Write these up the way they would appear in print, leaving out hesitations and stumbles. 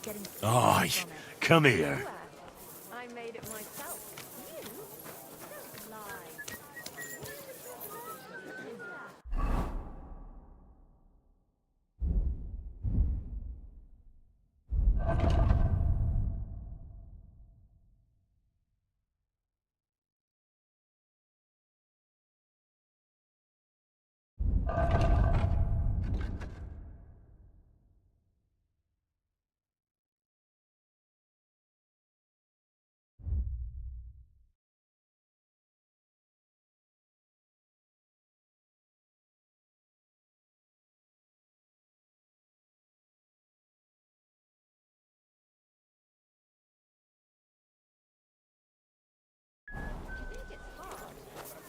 getting Aye, from it. come here. I made it myself. You? Don't lie.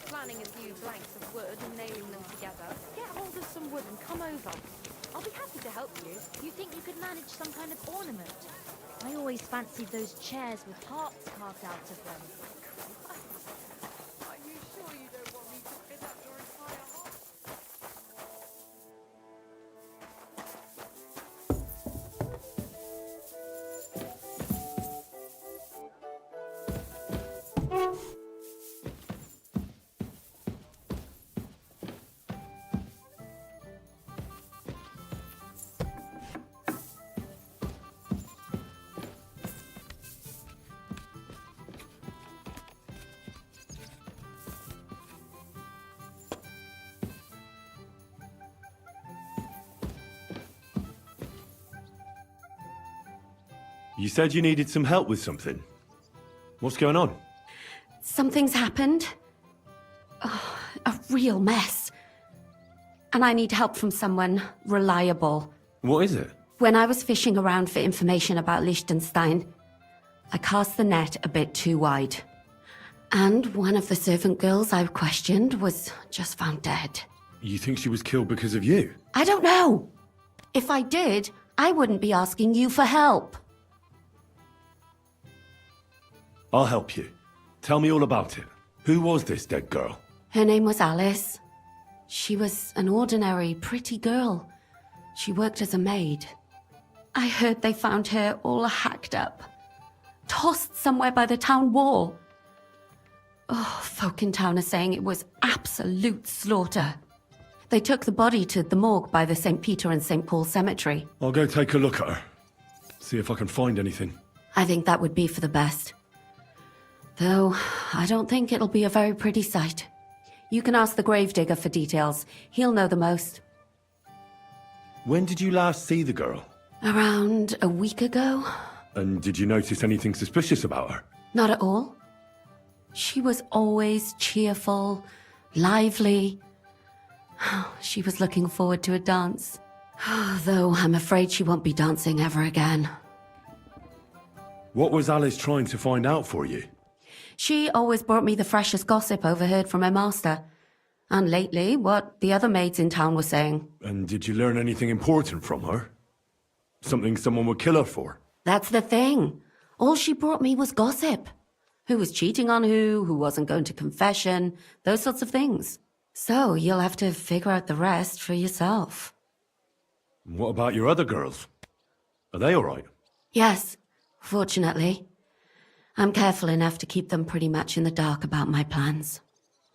Planning a few blanks of wood and nailing them together. Get hold of some wood and come over. I'll be happy to help you. You think you could manage some kind of ornament? I always fancied those chairs with hearts carved out of them. Are you sure you don't want me to fit up your entire heart? You said you needed some help with something. What's going on? Something's happened. Oh, a real mess. And I need help from someone reliable. What is it? When I was fishing around for information about Liechtenstein, I cast the net a bit too wide. And one of the servant girls I questioned was just found dead. You think she was killed because of you? I don't know. If I did, I wouldn't be asking you for help. I'll help you. Tell me all about it. Who was this dead girl? Her name was Alice. She was an ordinary, pretty girl. She worked as a maid. I heard they found her all hacked up, tossed somewhere by the town wall. Oh, folk in town are saying it was absolute slaughter. They took the body to the morgue by the St. Peter and St. Paul cemetery. I'll go take a look at her. See if I can find anything. I think that would be for the best. Though, I don't think it'll be a very pretty sight. You can ask the gravedigger for details. He'll know the most. When did you last see the girl? Around a week ago? And did you notice anything suspicious about her? Not at all. She was always cheerful, lively. She was looking forward to a dance. Though I'm afraid she won't be dancing ever again. What was Alice trying to find out for you? She always brought me the freshest gossip overheard from her master. And lately, what the other maids in town were saying. And did you learn anything important from her? Something someone would kill her for? That's the thing. All she brought me was gossip. Who was cheating on who wasn't going to confession, those sorts of things. So you'll have to figure out the rest for yourself. What about your other girls? Are they all right? Yes, fortunately. I'm careful enough to keep them pretty much in the dark about my plans.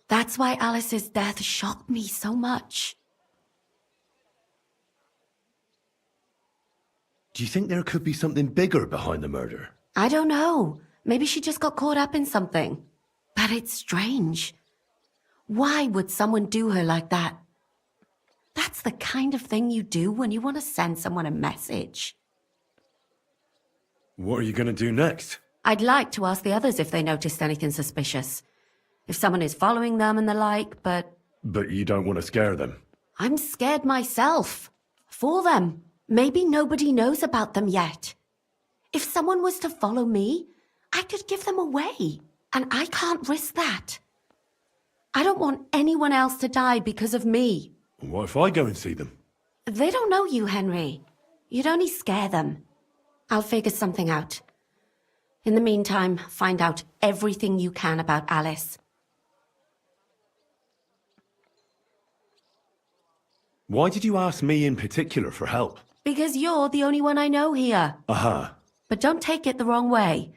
That's why Alice's death shocked me so much. Do you think there could be something bigger behind the murder? I don't know. Maybe she just got caught up in something. But it's strange. Why would someone do her like that? That's the kind of thing you do when you want to send someone a message. What are you going to do next? I'd like to ask the others if they noticed anything suspicious. If someone is following them and the like, but... But you don't want to scare them? I'm scared myself. For them. Maybe nobody knows about them yet. If someone was to follow me, I could give them away. And I can't risk that. I don't want anyone else to die because of me. What if I go and see them? They don't know you, Henry. You'd only scare them. I'll figure something out. In the meantime, find out everything you can about Alice. Why did you ask me in particular for help? Because you're the only one I know here. Aha. But don't take it the wrong way.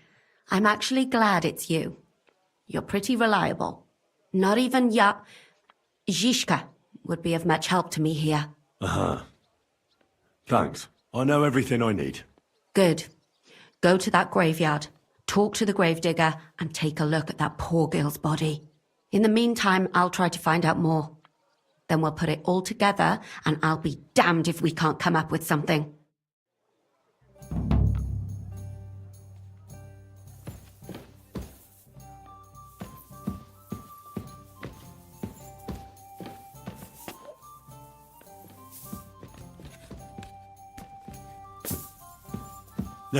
I'm actually glad it's you. You're pretty reliable. Not even Zhishka would be of much help to me here. Uh-huh. Thanks. I know everything I need. Good. Go to that graveyard, talk to the gravedigger, and take a look at that poor girl's body. In the meantime, I'll try to find out more. Then we'll put it all together, and I'll be damned if we can't come up with something.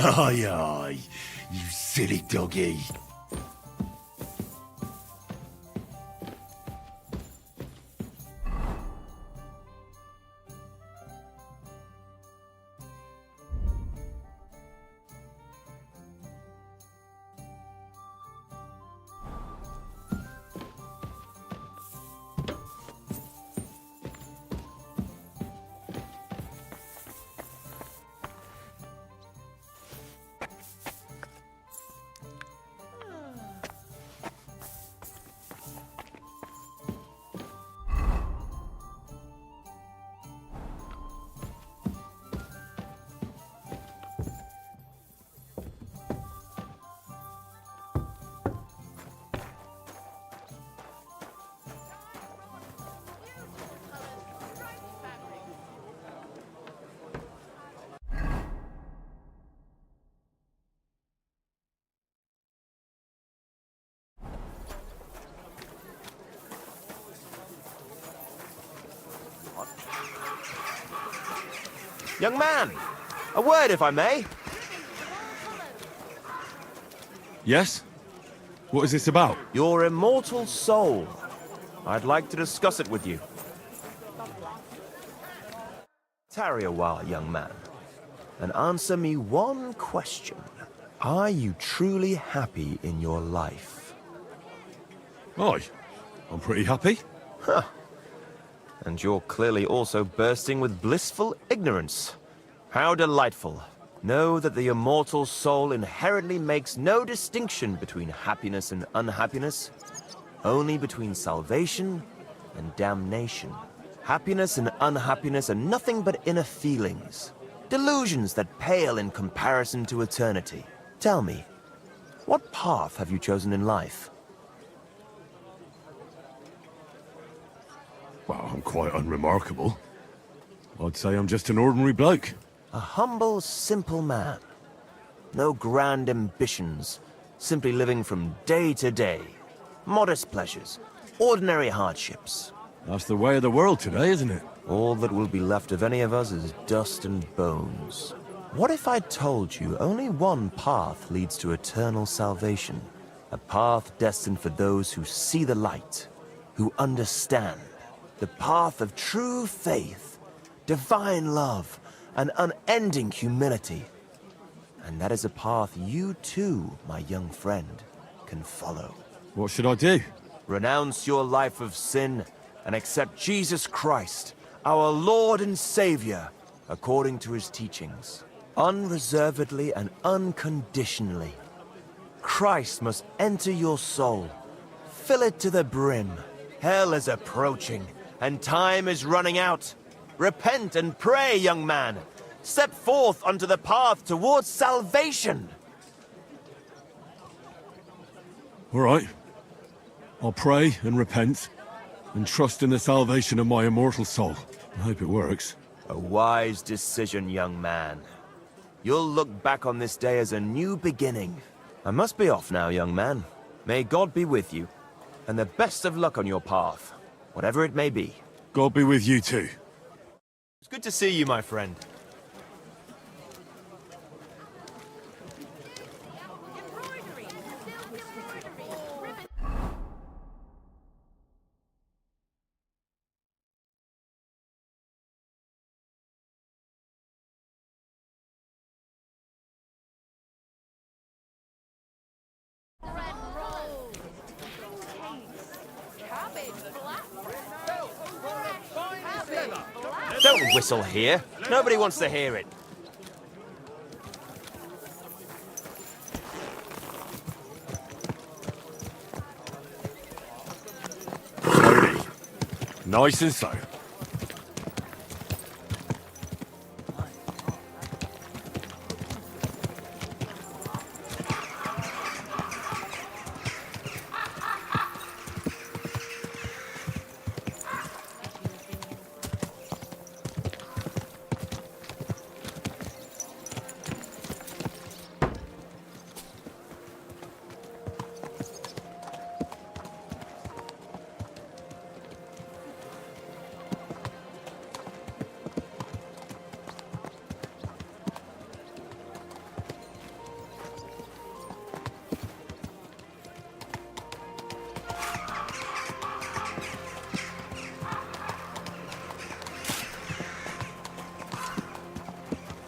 Aye, aye, you silly doggy. Young man, a word if I may. Yes? What is this about? Your immortal soul. I'd like to discuss it with you. Tarry a while, young man, and answer me one question. Are you truly happy in your life? Aye. I'm pretty happy. Huh. And you're clearly also bursting with blissful ignorance. How delightful. Know that the immortal soul inherently makes no distinction between happiness and unhappiness, only between salvation and damnation. Happiness and unhappiness are nothing but inner feelings, delusions that pale in comparison to eternity. Tell me, what path have you chosen in life? Well, I'm quite unremarkable. I'd say I'm just an ordinary bloke. A humble, simple man. No grand ambitions, simply living from day to day. Modest pleasures, ordinary hardships. That's the way of the world today, isn't it? All that will be left of any of us is dust and bones. What if I told you only one path leads to eternal salvation? A path destined for those who see the light, who understand. The path of true faith, divine love, and unending humility. And that is a path you too, my young friend, can follow. What should I do? Renounce your life of sin and accept Jesus Christ, our Lord and Savior, according to his teachings, unreservedly and unconditionally. Christ must enter your soul. Fill it to the brim. Hell is approaching, and time is running out. Repent and pray, young man. Step forth onto the path towards salvation. All right. I'll pray and repent, and trust in the salvation of my immortal soul. I hope it works. A wise decision, young man. You'll look back on this day as a new beginning. I must be off now, young man. May God be with you, and the best of luck on your path, whatever it may be. God be with you too. It's good to see you, my friend. Don't whistle here. Nobody wants to hear it. Nice and so.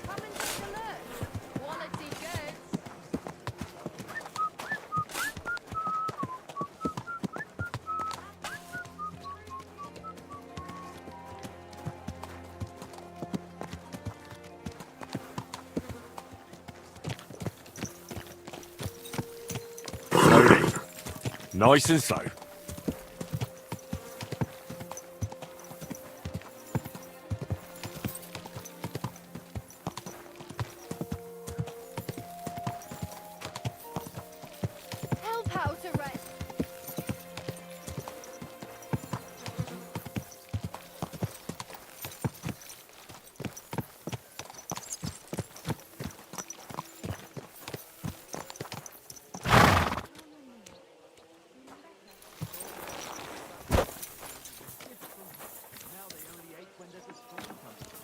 Come and take a look. Quality goods. Slowly. Nice and so. Help how to rest.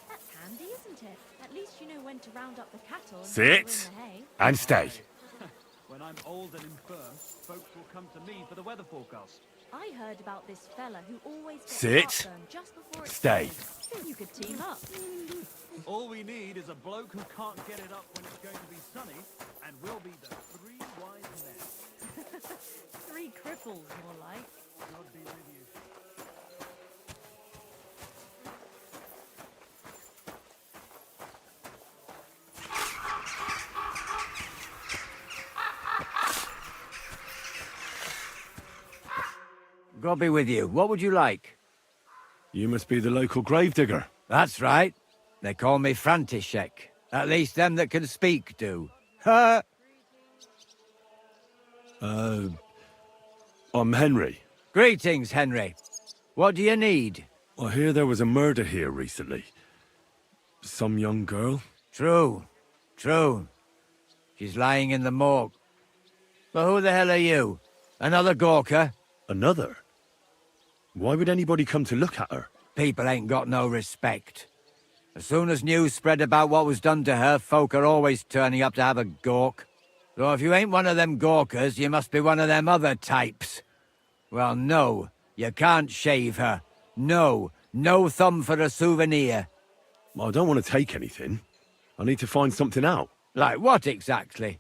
That's handy, isn't it? At least you know when to round up the cattle and Sit. when to bring the hay. And stay. When I'm old and infirm, folks will come to me for the weather forecast. I heard about this fella who always gets Sit. heartburn just before it Stay. snows. Think you could team up. All we need is a bloke who can't get it up when it's going to be sunny, and we'll be the three wise men. 3 cripples, more like. God be with you. God be with you. What would you like? You must be the local gravedigger. That's right. They call me František. At least them that can speak do. Ha! I'm Henry. Greetings, Henry. What do you need? I hear there was a murder here recently. Some young girl? True. True. She's lying in the morgue. But who the hell are you? Another gawker? Another? Why would anybody come to look at her? People ain't got no respect. As soon as news spread about what was done to her, folk are always turning up to have a gawk. So if you ain't one of them gawkers, you must be one of them other types. Well, no, you can't shave her. No, no thumb for a souvenir. I don't want to take anything. I need to find something out. Like what exactly?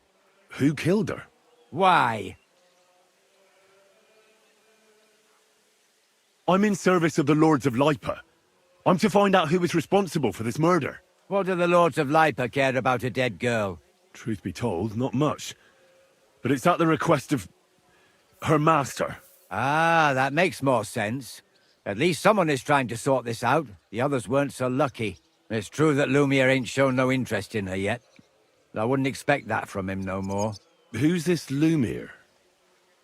Who killed her? Why? I'm in service of the Lords of Lipa. I'm to find out who was responsible for this murder. What do the Lords of Lipa care about a dead girl? Truth be told, not much. But it's at the request of her master. Ah, that makes more sense. At least someone is trying to sort this out. The others weren't so lucky. It's true that Lumiere ain't shown no interest in her yet. I wouldn't expect that from him no more. Who's this Lumiere?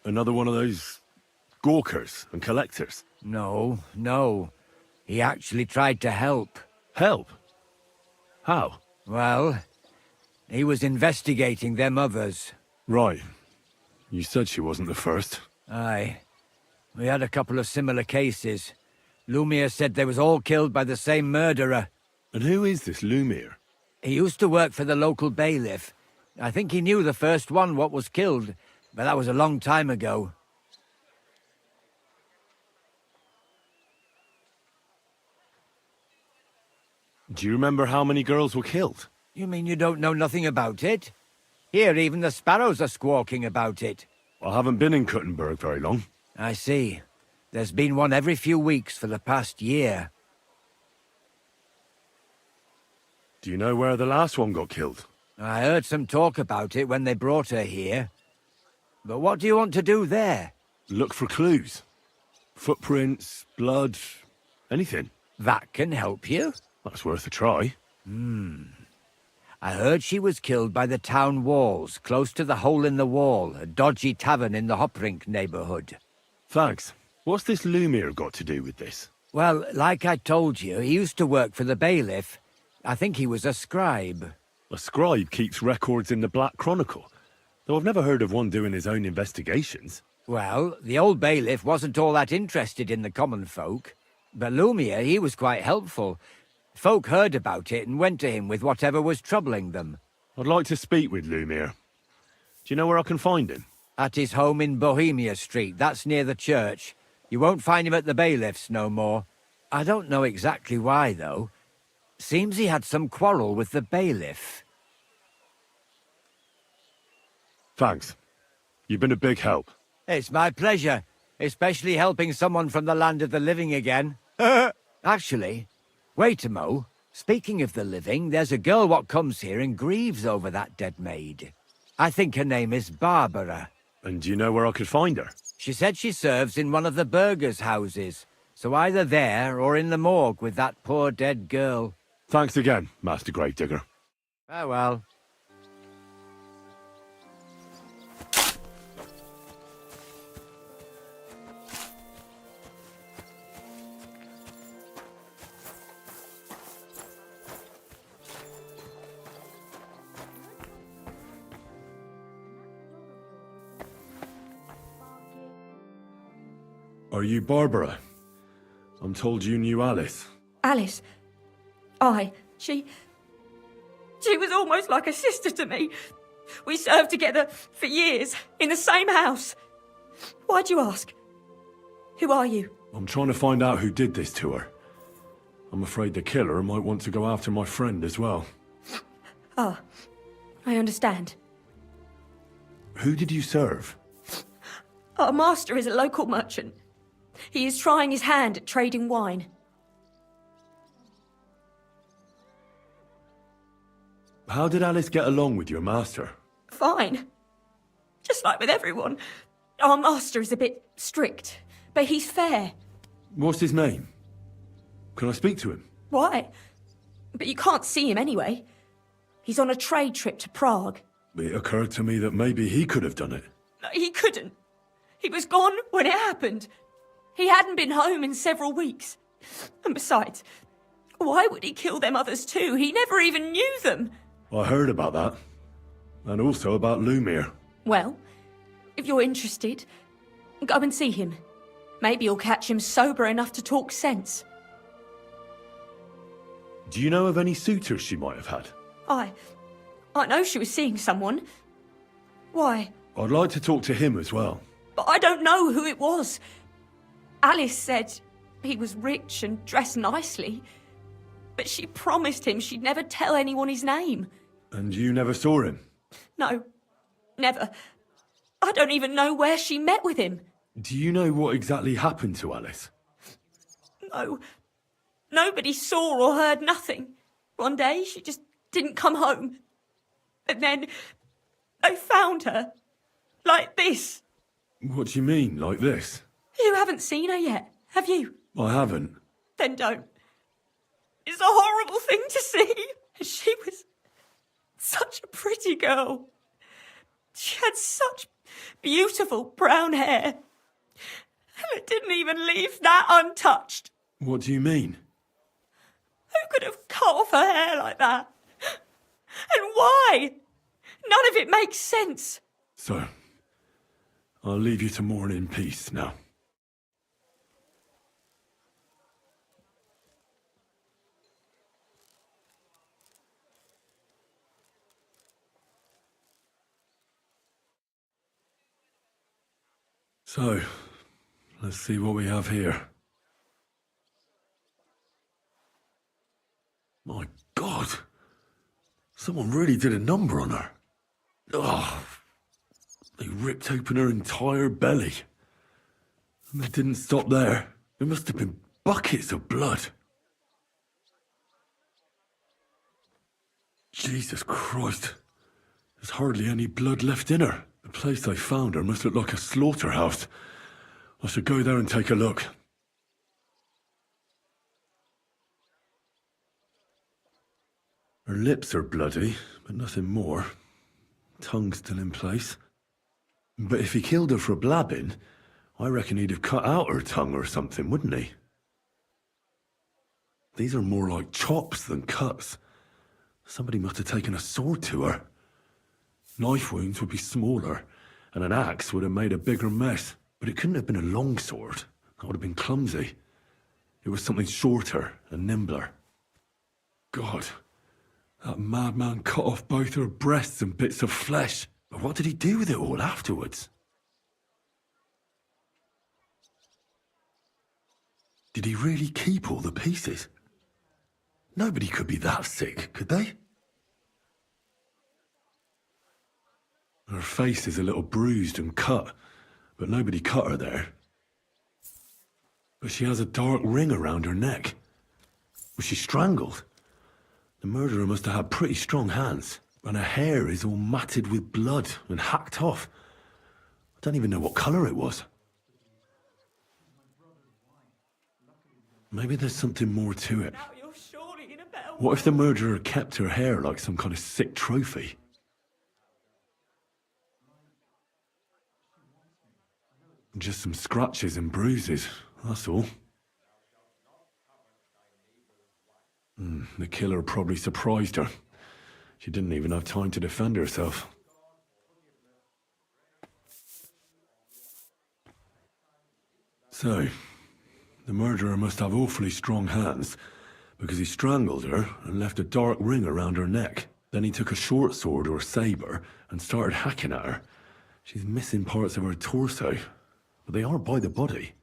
Another one of those gawkers and collectors? No, no. He actually tried to help. Help? How? Well, he was investigating them others. Right. You said she wasn't the first. Aye. We had a couple of similar cases. Lumiere said they was all killed by the same murderer. And who is this Lumiere? He used to work for the local bailiff. I think he knew the first one what was killed, but that was a long time ago. Do you remember how many girls were killed? You mean you don't know nothing about it? Here, even the sparrows are squawking about it. I haven't been in Kuttenberg very long. I see. There's been one every few weeks for the past year. Do you know where the last one got killed? I heard some talk about it when they brought her here. But what do you want to do there? Look for clues. Footprints, blood, Anything? That can help you. That's worth a try. I heard she was killed by the town walls, close to the Hole in the Wall, a dodgy tavern in the Hoprink neighborhood. Thanks. What's this Lumiere got to do with this? Well, like I told you, he used to work for the bailiff. I think he was a scribe. A scribe keeps records in the Black Chronicle, though I've never heard of one doing his own investigations. Well, the old bailiff wasn't all that interested in the common folk. But Lumiere, he was quite helpful. Folk heard about it and went to him with whatever was troubling them. I'd like to speak with Lumiere. Do you know where I can find him? At his home in Bohemia Street, that's near the church. You won't find him at the bailiff's no more. I don't know exactly why, though. Seems he had some quarrel with the bailiff. Thanks. You've been a big help. It's my pleasure, especially helping someone from the land of the living again. Actually, wait a mo. Speaking of the living, there's a girl what comes here and grieves over that dead maid. I think her name is Barbara. And do you know where I could find her? She said she serves in one of the burghers' houses, so either there or in the morgue with that poor dead girl. Thanks again, Master Gravedigger. Farewell. Are you Barbara? I'm told you knew Alice. Alice? Aye, she was almost like a sister to me. We served together for years, in the same house. Why'd you ask? Who are you? I'm trying to find out who did this to her. I'm afraid the killer might want to go after my friend as well. Ah, I understand. Who did you serve? Our master is a local merchant. He is trying his hand at trading wine. How did Alice get along with your master? Fine. Just like with everyone. Our master is a bit strict, but he's fair. What's his name? Can I speak to him? Why? But you can't see him anyway. He's on a trade trip to Prague. It occurred to me that maybe he could have done it. No, he couldn't. He was gone when it happened. He hadn't been home in several weeks. And besides, why would he kill them others too? He never even knew them. I heard about that. And also about Lumiere. Well, if you're interested, go and see him. Maybe you'll catch him sober enough to talk sense. Do you know of any suitors she might have had? I know she was seeing someone. Why? I'd like to talk to him as well. But I don't know who it was. Alice said he was rich and dressed nicely, but she promised him she'd never tell anyone his name. And you never saw him? No, never. I don't even know where she met with him. Do you know what exactly happened to Alice? No, nobody saw or heard nothing. One day she just didn't come home. And then they found her, like this. What do you mean, like this? You haven't seen her yet, have you? I haven't. Then don't. It's a horrible thing to see. She was such a pretty girl. She had such beautiful brown hair. And it didn't even leave that untouched. What do you mean? Who could have cut off her hair like that? And why? None of it makes sense. So, I'll leave you to mourn in peace now. So, let's see what we have here. My God! Someone really did a number on her. Oh, they ripped open her entire belly. And they didn't stop there. There must have been buckets of blood. Jesus Christ. There's hardly any blood left in her. The place they found her must look like a slaughterhouse. I should go there and take a look. Her lips are bloody, but nothing more. Tongue still in place. But if he killed her for blabbing, I reckon he'd have cut out her tongue or something, wouldn't he? These are more like chops than cuts. Somebody must have taken a sword to her. Knife wounds would be smaller, and an axe would have made a bigger mess. But it couldn't have been a long sword. That would have been clumsy. It was something shorter and nimbler. God, that madman cut off both her breasts and bits of flesh. But what did he do with it all afterwards? Did he really keep all the pieces? Nobody could be that sick, could they? Her face is a little bruised and cut, but nobody cut her there. But she has a dark ring around her neck. Was she strangled? The murderer must have had pretty strong hands, and her hair is all matted with blood and hacked off. I don't even know what colour it was. Maybe there's something more to it. Now you're surely in a better What if the murderer kept her hair like some kind of sick trophy? Just some scratches and bruises, that's all. The killer probably surprised her. She didn't even have time to defend herself. So, the murderer must have awfully strong hands, because he strangled her and left a dark ring around her neck. Then he took a short sword or saber and started hacking at her. She's missing parts of her torso, but they aren't by the body.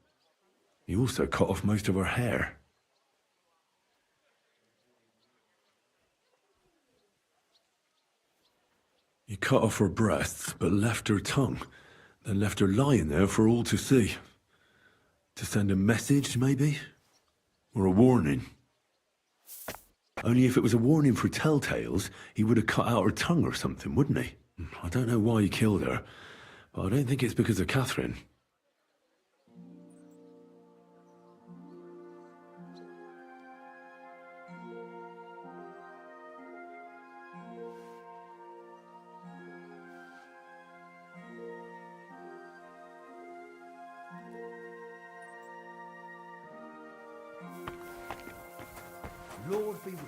He also cut off most of her hair. He cut off her breasts, but left her tongue, then left her lying there for all to see. To send a message, maybe? Or a warning? Only if it was a warning for telltales, he would have cut out her tongue or something, wouldn't he? I don't know why he killed her, but I don't think it's because of Catherine. Lord be with you.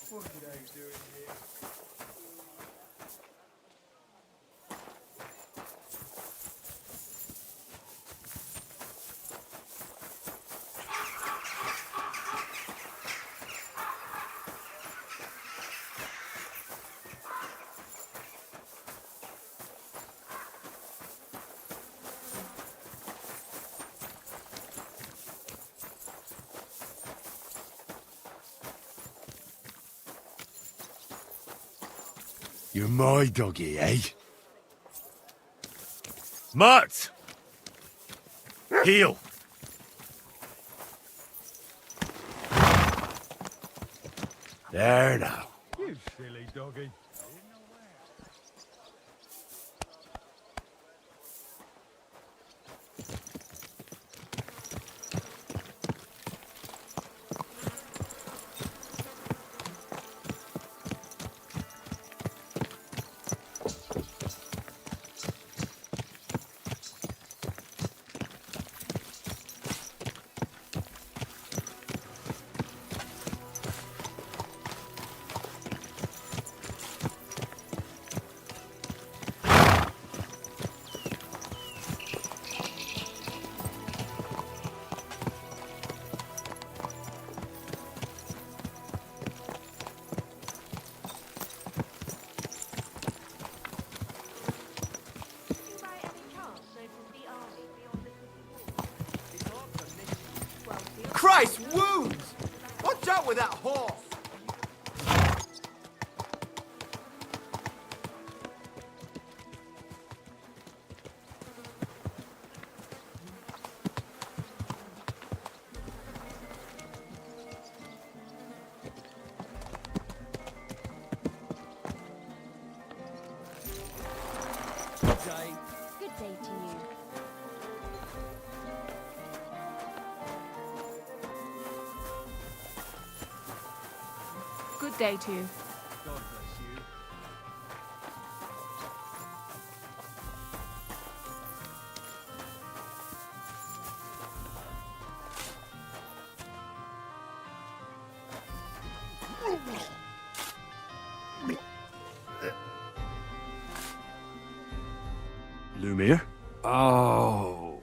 What are they doing here? You're my doggy, eh? Mutt! Heel! There now. You silly doggy. Christ, wounds! Watch out with that horse! Good day to you. Good day to you. God bless you. Lumiere? Oh.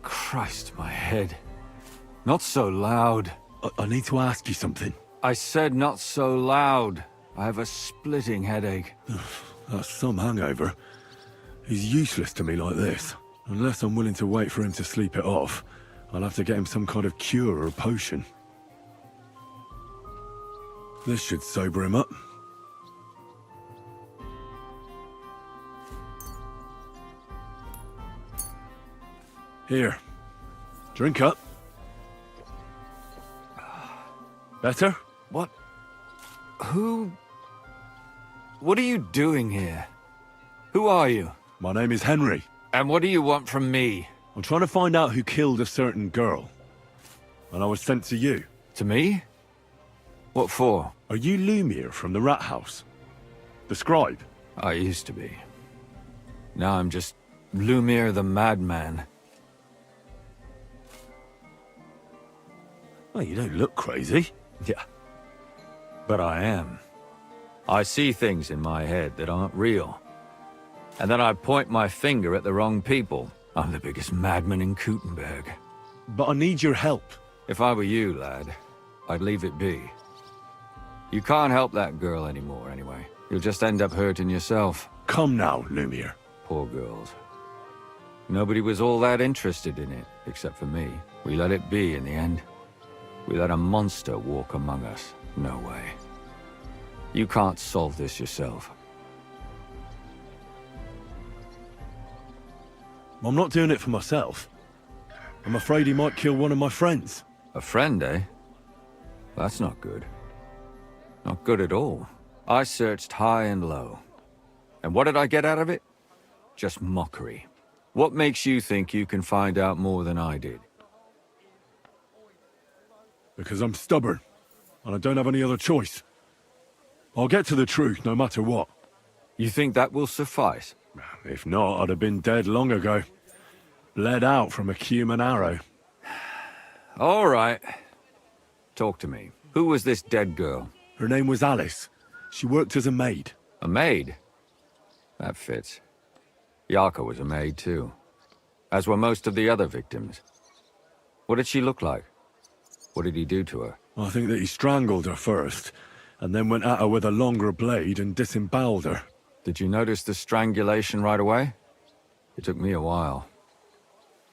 Christ, my head. Not so loud. I need to ask you something. I said not so loud. I have a splitting headache. That's some hangover. He's useless to me like this. Unless I'm willing to wait for him to sleep it off, I'll have to get him some kind of cure or potion. This should sober him up. Here. Drink up. Better? What? Who? What are you doing here? Who are you? My name is Henry. And what do you want from me? I'm trying to find out who killed a certain girl. And I was sent to you. To me? What for? Are you Lumiere from the Rat House? The scribe? I used to be. Now I'm just Lumiere the Madman. Well, you don't look crazy. Yeah. But I am. I see things in my head that aren't real. And then I point my finger at the wrong people. I'm the biggest madman in Kuttenberg. But I need your help. If I were you, lad, I'd leave it be. You can't help that girl anymore, anyway. You'll just end up hurting yourself. Come now, Lumiere. Poor girls. Nobody was all that interested in it, except for me. We let it be in the end. We let a monster walk among us. No way. You can't solve this yourself. I'm not doing it for myself. I'm afraid he might kill one of my friends. A friend, eh? That's not good. Not good at all. I searched high and low. And what did I get out of it? Just mockery. What makes you think you can find out more than I did? Because I'm stubborn, and I don't have any other choice. I'll get to the truth no matter what. You think that will suffice? If not, I'd have been dead long ago. Bled out from a human arrow. All right. Talk to me. Who was this dead girl? Her name was Alice. She worked as a maid. A maid? That fits. Yarka was a maid too. As were most of the other victims. What did she look like? What did he do to her? I think that he strangled her first, and then went at her with a longer blade and disemboweled her. Did you notice the strangulation right away? It took me a while.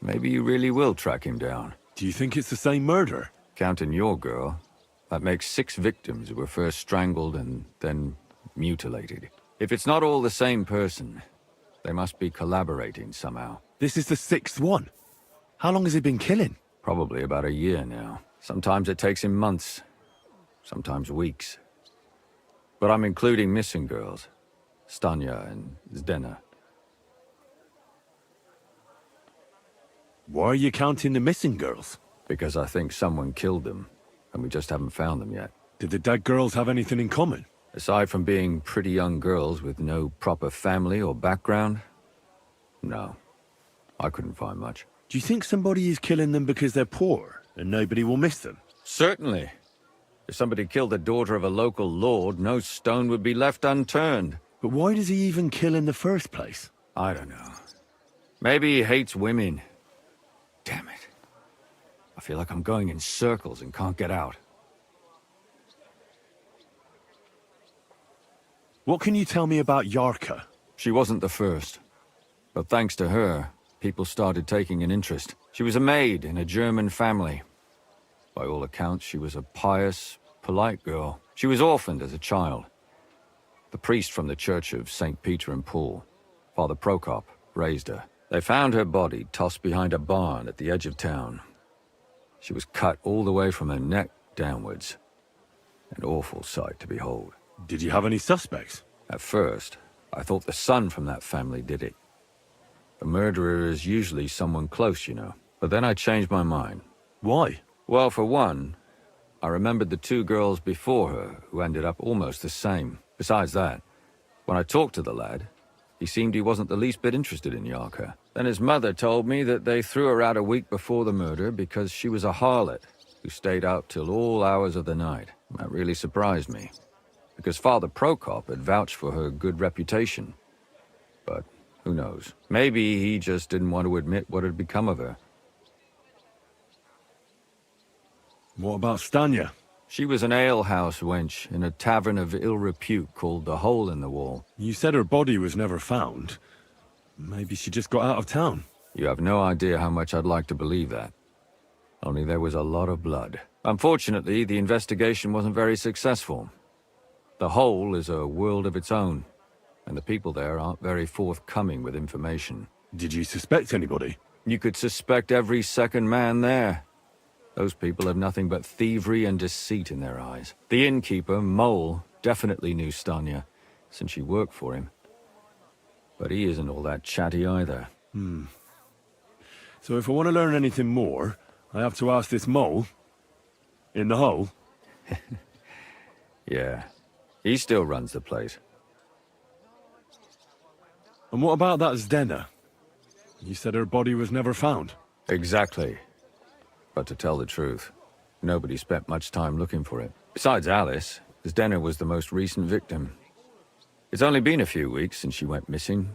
Maybe you really will track him down. Do you think it's the same murder? Counting your girl, that makes 6 victims who were first strangled and then mutilated. If it's not all the same person, they must be collaborating somehow. This is the 6th one. How long has he been killing? Probably about a year now. Sometimes it takes him months, sometimes weeks. But I'm including missing girls. Stanya and Zdena. Why are you counting the missing girls? Because I think someone killed them, and we just haven't found them yet. Did the dead girls have anything in common? Aside from being pretty young girls with no proper family or background, no. I couldn't find much. Do you think somebody is killing them because they're poor, and nobody will miss them? Certainly. If somebody killed the daughter of a local lord, no stone would be left unturned. But why does he even kill in the first place? I don't know. Maybe he hates women. Damn it. I feel like I'm going in circles and can't get out. What can you tell me about Yarka? She wasn't the first. But thanks to her, people started taking an interest. She was a maid in a German family. By all accounts, she was a pious, polite girl. She was orphaned as a child. The priest from the church of St. Peter and Paul, Father Prokop, raised her. They found her body tossed behind a barn at the edge of town. She was cut all the way from her neck downwards. An awful sight to behold. Did you have any suspects? At first, I thought the son from that family did it. A murderer is usually someone close, you know. But then I changed my mind. Why? Well, for one, I remembered the two girls before her who ended up almost the same. Besides that, when I talked to the lad, he seemed he wasn't the least bit interested in Yarka. Then his mother told me that they threw her out a week before the murder because she was a harlot who stayed out till all hours of the night. That really surprised me, because Father Prokop had vouched for her good reputation. But who knows? Maybe he just didn't want to admit what had become of her. What about Stanya? She was an alehouse wench in a tavern of ill repute called the Hole in the Wall. You said her body was never found. Maybe she just got out of town. You have no idea how much I'd like to believe that. Only there was a lot of blood. Unfortunately, the investigation wasn't very successful. The Hole is a world of its own, and the people there aren't very forthcoming with information. Did you suspect anybody? You could suspect every second man there. Those people have nothing but thievery and deceit in their eyes. The innkeeper, Mole, definitely knew Stanya, since she worked for him. But he isn't all that chatty either. So if I want to learn anything more, I have to ask this mole in the hole. Yeah, he still runs the place. And what about that Zdena? You said her body was never found. Exactly. But to tell the truth, nobody spent much time looking for it. Besides Alice, Zdena was the most recent victim. It's only been a few weeks since she went missing,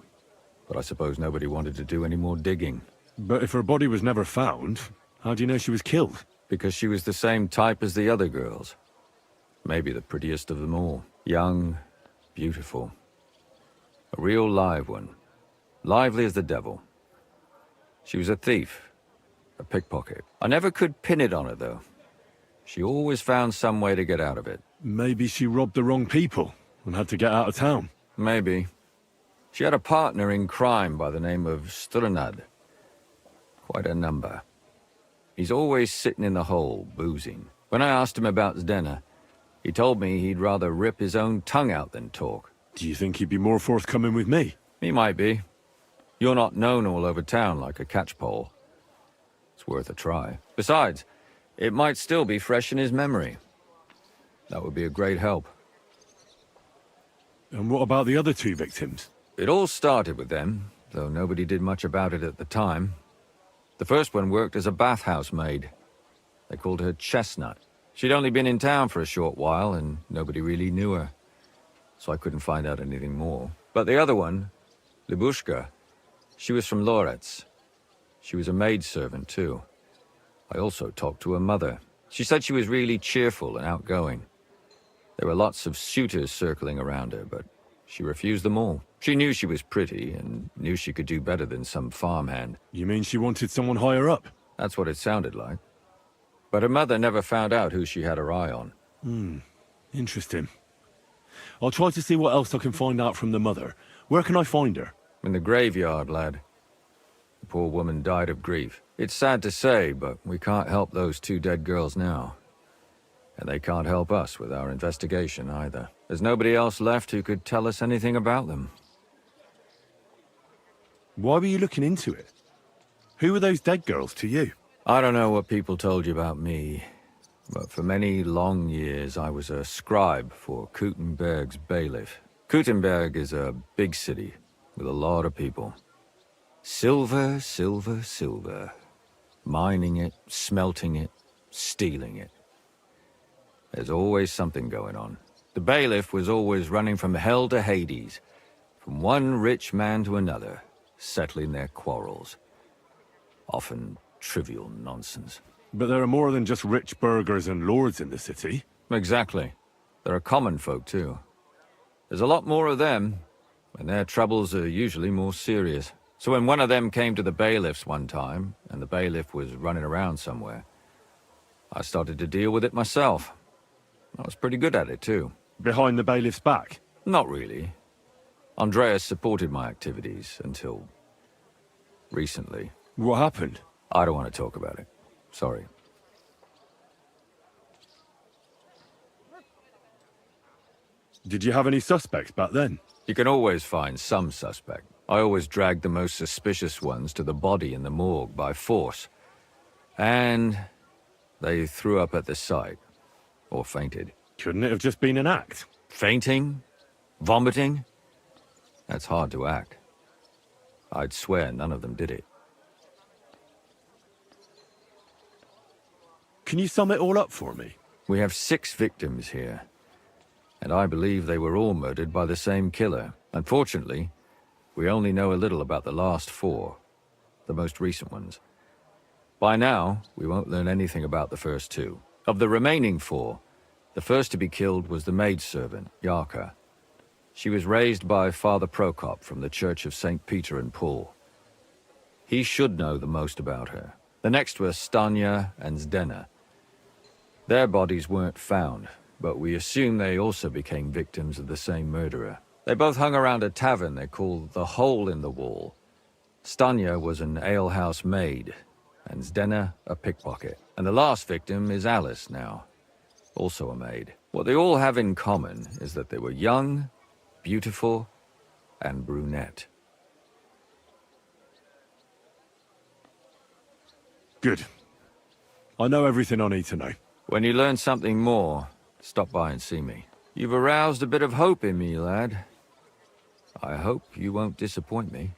but I suppose nobody wanted to do any more digging. But if her body was never found, how do you know she was killed? Because she was the same type as the other girls. Maybe the prettiest of them all. Young, beautiful. A real live one. Lively as the devil. She was a thief. A pickpocket. I never could pin it on her, though. She always found some way to get out of it. Maybe she robbed the wrong people and had to get out of town. Maybe. She had a partner in crime by the name of Strunad. Quite a number. He's always sitting in the hole, boozing. When I asked him about Zdena, he told me he'd rather rip his own tongue out than talk. Do you think he'd be more forthcoming with me? He might be. You're not known all over town like a catchpole. It's worth a try. Besides, it might still be fresh in his memory. That would be a great help. And what about the other two victims? It all started with them, though nobody did much about it at the time. The first one worked as a bathhouse maid. They called her Chestnut. She'd only been in town for a short while, and nobody really knew her. So I couldn't find out anything more. But the other one, Libushka, she was from Loretz. She was a maidservant, too. I also talked to her mother. She said she was really cheerful and outgoing. There were lots of suitors circling around her, but she refused them all. She knew she was pretty and knew she could do better than some farmhand. You mean she wanted someone higher up? That's what it sounded like. But her mother never found out who she had her eye on. Interesting. I'll try to see what else I can find out from the mother. Where can I find her? In the graveyard, lad. The poor woman died of grief. It's sad to say, but we can't help those two dead girls now. And they can't help us with our investigation either. There's nobody else left who could tell us anything about them. Why were you looking into it? Who were those dead girls to you? I don't know what people told you about me, but for many long years I was a scribe for Kuttenberg's bailiff. Kuttenberg is a big city with a lot of people. Silver, silver, silver. Mining it, smelting it, stealing it. There's always something going on. The bailiff was always running from hell to Hades, from one rich man to another, settling their quarrels. Often trivial nonsense. But there are more than just rich burghers and lords in the city. Exactly. There are common folk, too. There's a lot more of them, and their troubles are usually more serious. So when one of them came to the bailiff's one time, and the bailiff was running around somewhere, I started to deal with it myself. I was pretty good at it, too. Behind the bailiff's back? Not really. Andreas supported my activities until recently. What happened? I don't want to talk about it. Sorry. Did you have any suspects back then? You can always find some suspect. I always dragged the most suspicious ones to the body in the morgue by force. And they threw up at the sight. Or fainted. Couldn't it have just been an act? Fainting? Vomiting? That's hard to act. I'd swear none of them did it. Can you sum it all up for me? We have 6 victims here. And I believe they were all murdered by the same killer. Unfortunately, we only know a little about the last 4. The most recent ones. By now, we won't learn anything about the first 2. Of the remaining 4, the first to be killed was the maidservant, Yarka. She was raised by Father Prokop from the Church of St. Peter and Paul. He should know the most about her. The next were Stanya and Zdena. Their bodies weren't found, but we assume they also became victims of the same murderer. They both hung around a tavern they called the Hole in the Wall. Stanya was an alehouse maid, and Zdena a pickpocket. And the last victim is Alice now, also a maid. What they all have in common is that they were young, beautiful, and brunette. Good. I know everything I need to know. When you learn something more, stop by and see me. You've aroused a bit of hope in me, lad. I hope you won't disappoint me.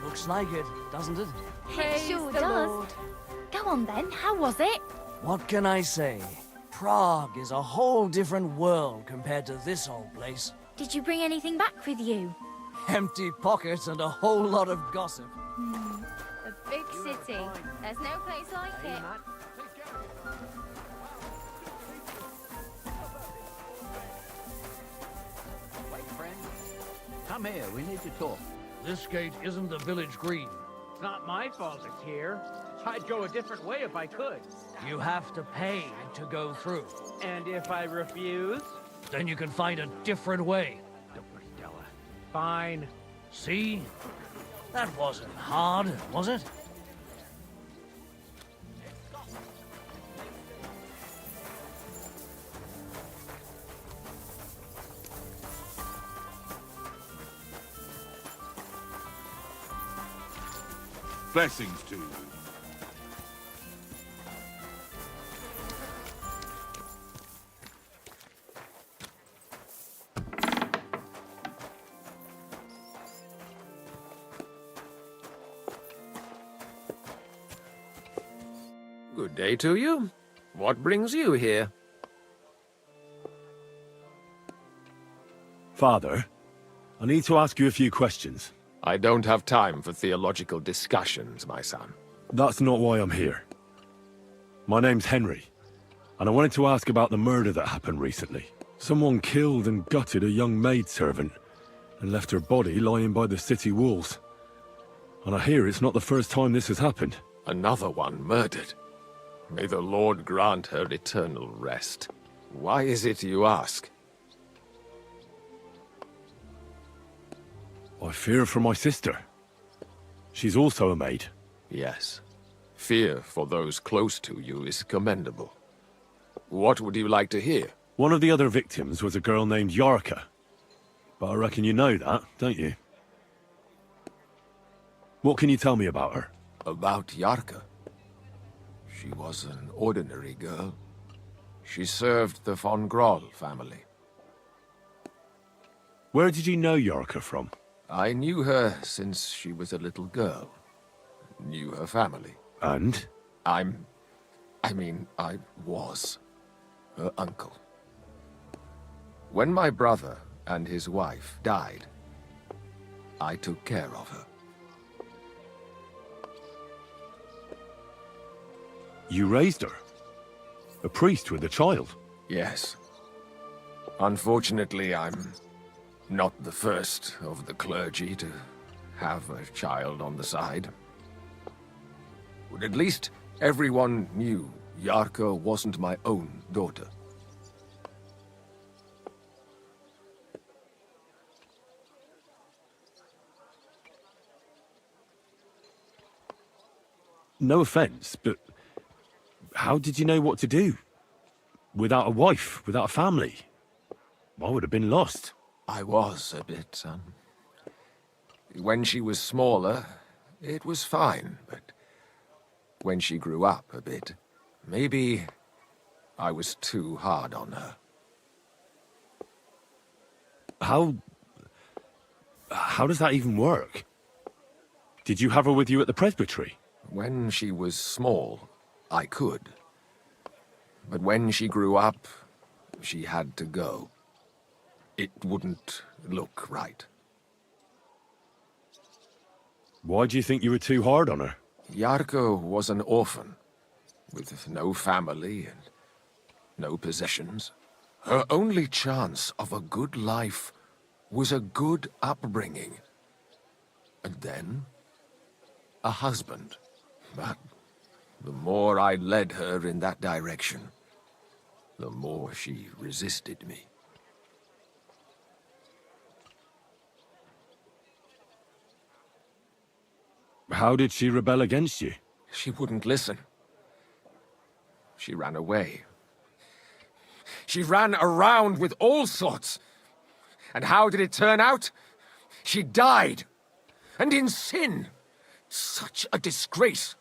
Looks like it, doesn't it? It sure does. Go on then, how was it? What can I say? Prague is a whole different world compared to this old place. Did you bring anything back with you? Empty pockets and a whole lot of gossip. A big city. There's no place like it. Come here, we need to talk. This gate isn't the village green. It's not my fault it's here. I'd go a different way if I could. You have to pay to go through. And if I refuse? Then you can find a different way. Fine. See? That wasn't hard, was it? Blessings to you. Good day to you. What brings you here? Father, I need to ask you a few questions. I don't have time for theological discussions, my son. That's not why I'm here. My name's Henry, and I wanted to ask about the murder that happened recently. Someone killed and gutted a young maidservant and left her body lying by the city walls. And I hear it's not the first time this has happened. Another one murdered. May the Lord grant her eternal rest. Why is it you ask? I fear for my sister. She's also a maid. Yes. Fear for those close to you is commendable. What would you like to hear? One of the other victims was a girl named Yarka. But I reckon you know that, don't you? What can you tell me about her? About Yarka? She was an ordinary girl. She served the von Groll family. Where did you know Yarka from? I knew her since she was a little girl. Knew her family. And? I was her uncle. When my brother and his wife died, I took care of her. You raised her? A priest with a child? Yes. Unfortunately, I'm not the first of the clergy to have a child on the side. But at least everyone knew Yarka wasn't my own daughter. No offense, but how did you know what to do? Without a wife, without a family? I would have been lost. I was a bit, son. When she was smaller, it was fine, but when she grew up a bit, maybe I was too hard on her. How does that even work? Did you have her with you at the presbytery? When she was small, I could. But when she grew up, she had to go. It wouldn't look right. Why do you think you were too hard on her? Yarka was an orphan, with no family and no possessions. Her only chance of a good life was a good upbringing. And then, a husband. But the more I led her in that direction, the more she resisted me. How did she rebel against you? She wouldn't listen. She ran away. She ran around with all sorts. And how did it turn out? She died. And in sin. Such a disgrace.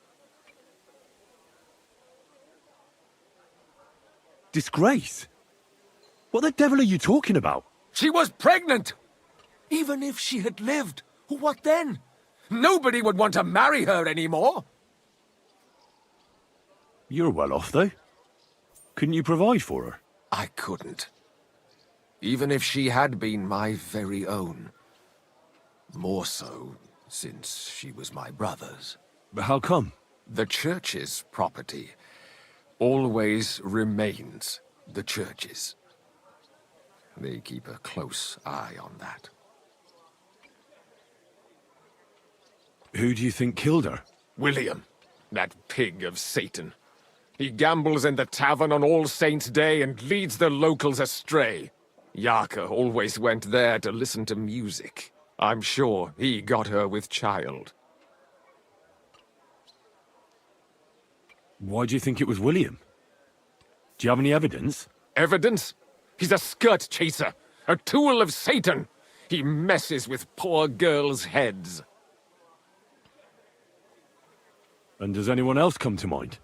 Disgrace? What the devil are you talking about? She was pregnant! Even if she had lived, what then? Nobody would want to marry her anymore. You're well off, though. Couldn't you provide for her? I couldn't. Even if she had been my very own. More so, since she was my brother's. But how come? The church's property always remains the church's. They keep a close eye on that. Who do you think killed her? William, that pig of Satan. He gambles in the tavern on All Saints' Day and leads the locals astray. Yarka always went there to listen to music. I'm sure he got her with child. Why do you think it was William? Do you have any evidence? Evidence? He's a skirt chaser, a tool of Satan. He messes with poor girls' heads. And does anyone else come to mind?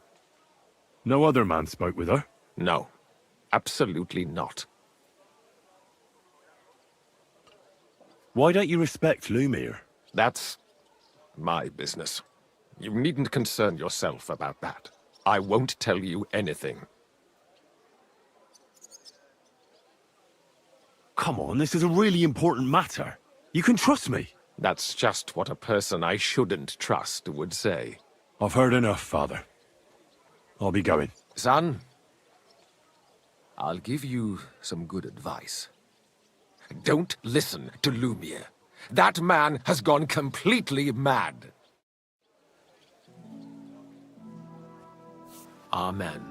No other man spoke with her? No, absolutely not. Why don't you respect Lumiere? That's my business. You needn't concern yourself about that. I won't tell you anything. Come on, this is a really important matter. You can trust me. That's just what a person I shouldn't trust would say. I've heard enough, Father. I'll be going. Son, I'll give you some good advice. Don't listen to Lumiere. That man has gone completely mad. Amen.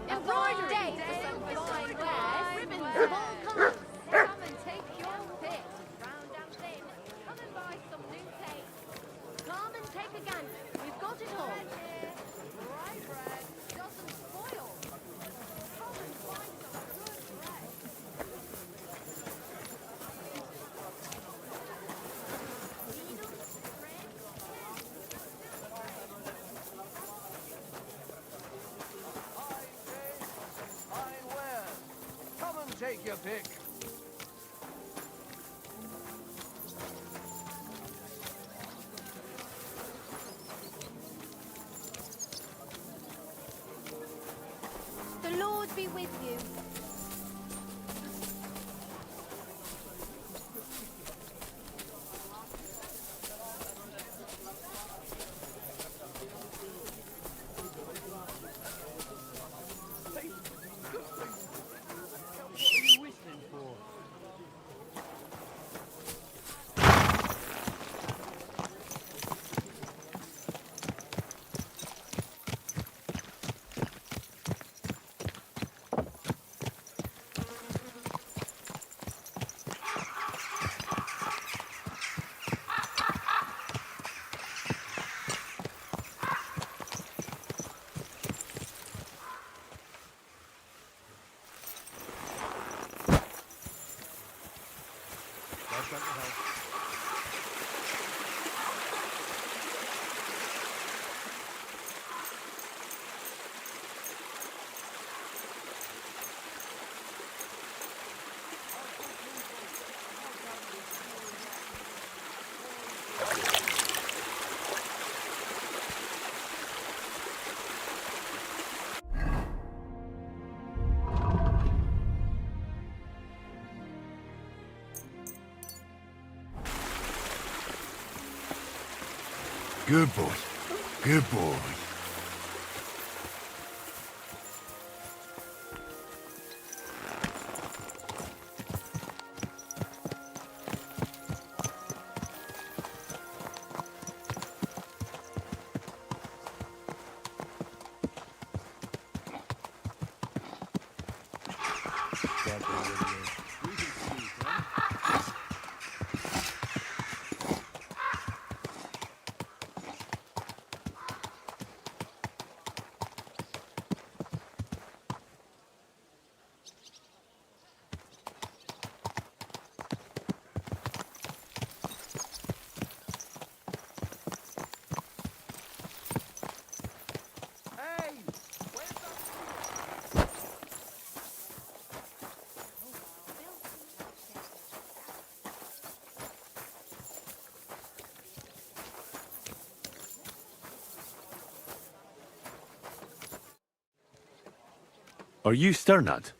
Embroidery! Fine wares, ribbons of all colours. Come and take your pick. Round and thin. Come and buy some new tape. Come and take a gander. We've got it all. Rye bread doesn't spoil. Come and find some good bread. take your pick. The Lord be with you. Good boy. Good boy. Are you Sternad?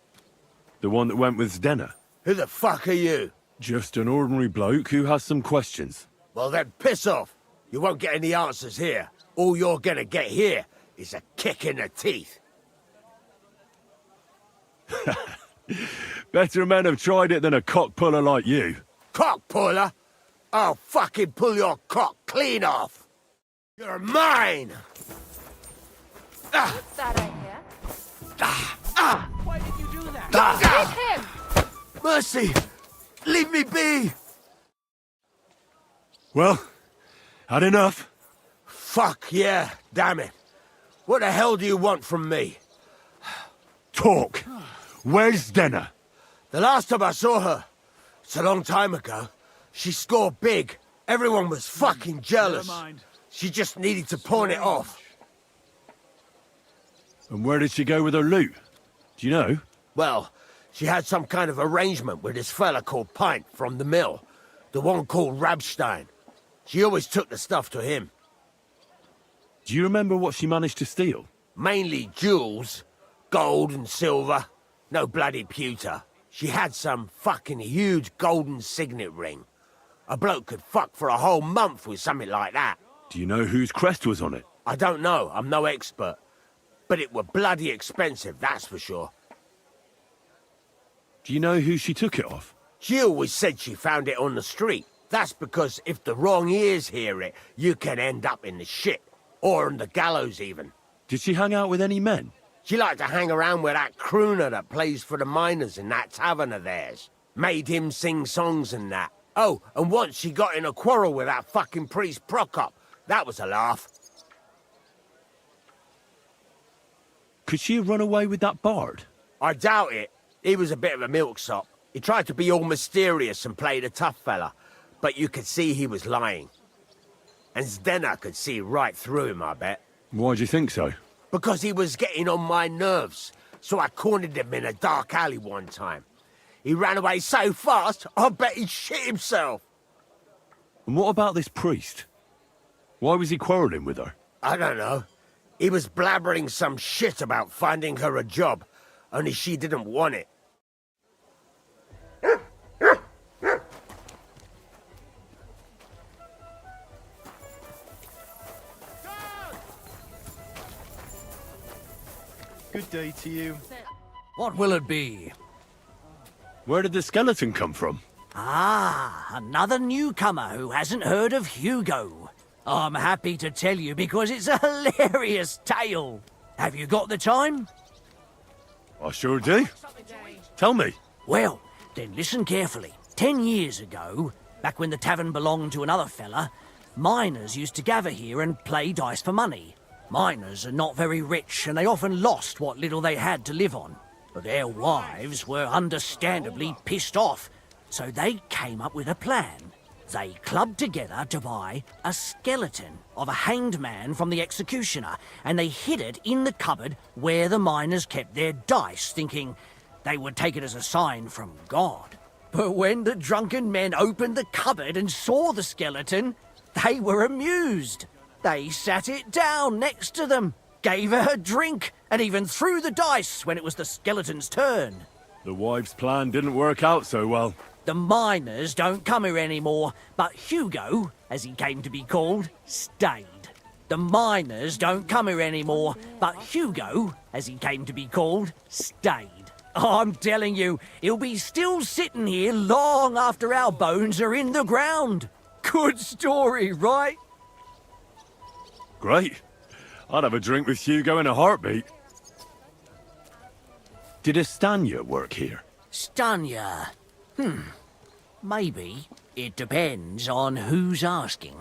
The one that went with Zdenna? Who the fuck are you? Just an ordinary bloke who has some questions. Well then, piss off. You won't get any answers here. All you're gonna get here is a kick in the teeth. Better men have tried it than a cock puller like you. Cock puller? I'll fucking pull your cock clean off. You're mine! What's that I hear? Why did you do that? Hit him! Mercy! Leave me be! Well, had enough? Fuck yeah, damn it. What the hell do you want from me? Talk. Where's Zdenna? The last time I saw her, it's a long time ago, she scored big. Everyone was fucking jealous. Never mind. She just needed to pawn it off. And where did she go with her loot? Do you know? Well, she had some kind of arrangement with this fella called Pint from the mill. The one called Rabstein. She always took the stuff to him. Do you remember what she managed to steal? Mainly jewels. Gold and silver. No bloody pewter. She had some fucking huge golden signet ring. A bloke could fuck for a whole month with something like that. Do you know whose crest was on it? I don't know. I'm no expert. But it were bloody expensive, that's for sure. Do you know who she took it off? She always said she found it on the street. That's because if the wrong ears hear it, you can end up in the shit. Or on the gallows, even. Did she hang out with any men? She liked to hang around with that crooner that plays for the miners in that tavern of theirs. Made him sing songs and that. Oh, and once she got in a quarrel with that fucking priest Prokop. That was a laugh. Could she have run away with that bard? I doubt it. He was a bit of a milksop. He tried to be all mysterious and played a tough fella, but you could see he was lying. And Zdenna could see right through him, I bet. Why do you think so? Because he was getting on my nerves, so I cornered him in a dark alley one time. He ran away so fast, I bet he shit himself. And what about this priest? Why was he quarrelling with her? I don't know. He was blabbering some shit about finding her a job, only she didn't want it. Good day to you. What will it be? Where did the skeleton come from? Ah, another newcomer who hasn't heard of Hugo. I'm happy to tell you because it's a hilarious tale. Have you got the time? I sure do. Tell me. Well, then listen carefully. 10 years ago, back when the tavern belonged to another fella, miners used to gather here and play dice for money. Miners are not very rich and they often lost what little they had to live on. But their wives were understandably pissed off, so they came up with a plan. They clubbed together to buy a skeleton of a hanged man from the executioner, and they hid it in the cupboard where the miners kept their dice, thinking they would take it as a sign from God. But when the drunken men opened the cupboard and saw the skeleton, they were amused. They sat it down next to them, gave her a drink, and even threw the dice when it was the skeleton's turn. The wife's plan didn't work out so well. The miners don't come here anymore, but Hugo, as he came to be called, stayed. The miners don't come here anymore, but Hugo, as he came to be called, stayed. I'm telling you, he'll be still sitting here long after our bones are in the ground. Good story, right? Great. I'd have a drink with Hugo in a heartbeat. Did Estanya work here? Stanya? Maybe. It depends on who's asking.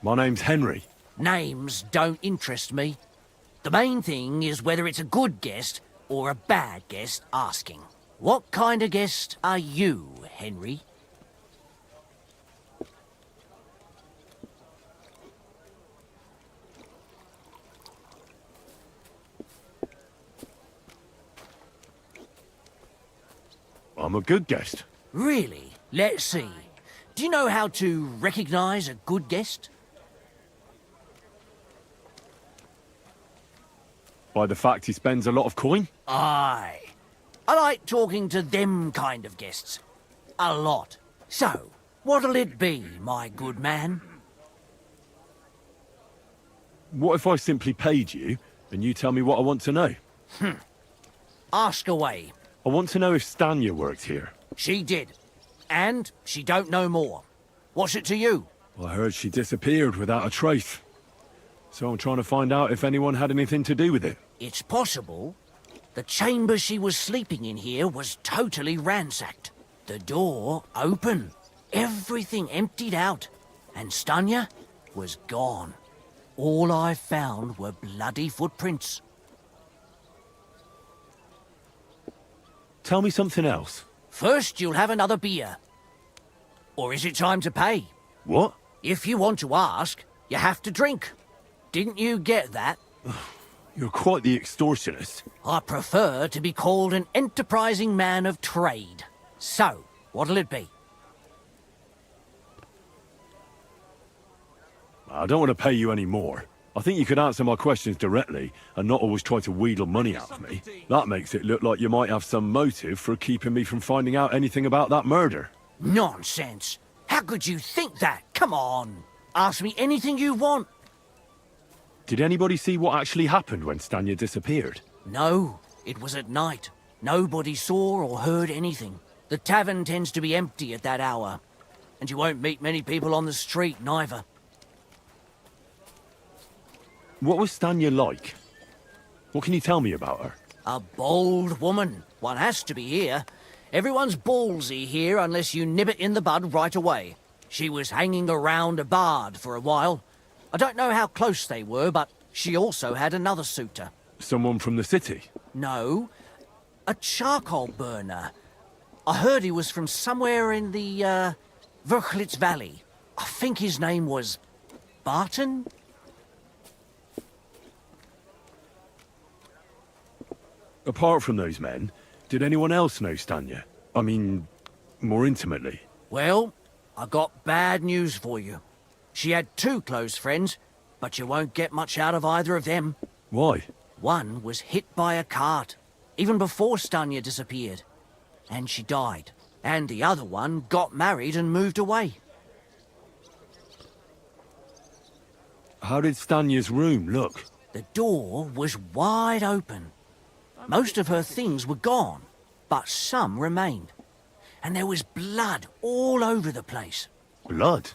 My name's Henry. Names don't interest me. The main thing is whether it's a good guest or a bad guest asking. What kind of guest are you, Henry? I'm a good guest. Really? Let's see. Do you know how to recognize a good guest? By the fact he spends a lot of coin? Aye. I like talking to them kind of guests. A lot. So, what'll it be, my good man? What if I simply paid you and you tell me what I want to know? Ask away. I want to know if Stanya worked here. She did. And she don't know more. What's it to you? I heard she disappeared without a trace. So I'm trying to find out if anyone had anything to do with it. It's possible. The chamber she was sleeping in here was totally ransacked. The door open. Everything emptied out. And Stanya was gone. All I found were bloody footprints. Tell me something else. First, you'll have another beer. Or is it time to pay? What? If you want to ask, you have to drink. Didn't you get that? You're quite the extortionist. I prefer to be called an enterprising man of trade. So, what'll it be? I don't want to pay you any more. I think you could answer my questions directly and not always try to wheedle money out of me. That makes it look like you might have some motive for keeping me from finding out anything about that murder. Nonsense. How could you think that? Come on. Ask me anything you want. Did anybody see what actually happened when Stanya disappeared? No, it was at night. Nobody saw or heard anything. The tavern tends to be empty at that hour. And you won't meet many people on the street, neither. What was Stanya like? What can you tell me about her? A bold woman. One has to be here. Everyone's ballsy here unless you nib it in the bud right away. She was hanging around a bard for a while. I don't know how close they were, but she also had another suitor. Someone from the city? No, a charcoal burner. I heard he was from somewhere in the, Verchlitz Valley. I think his name was Barton? Apart from those men, did anyone else know Stanya? I mean, more intimately. Well, I got bad news for you. She had 2 close friends, but you won't get much out of either of them. Why? One was hit by a cart, even before Stanya disappeared, and she died. And the other one got married and moved away. How did Stanya's room look? The door was wide open. Most of her things were gone, but some remained. And there was blood all over the place. Blood?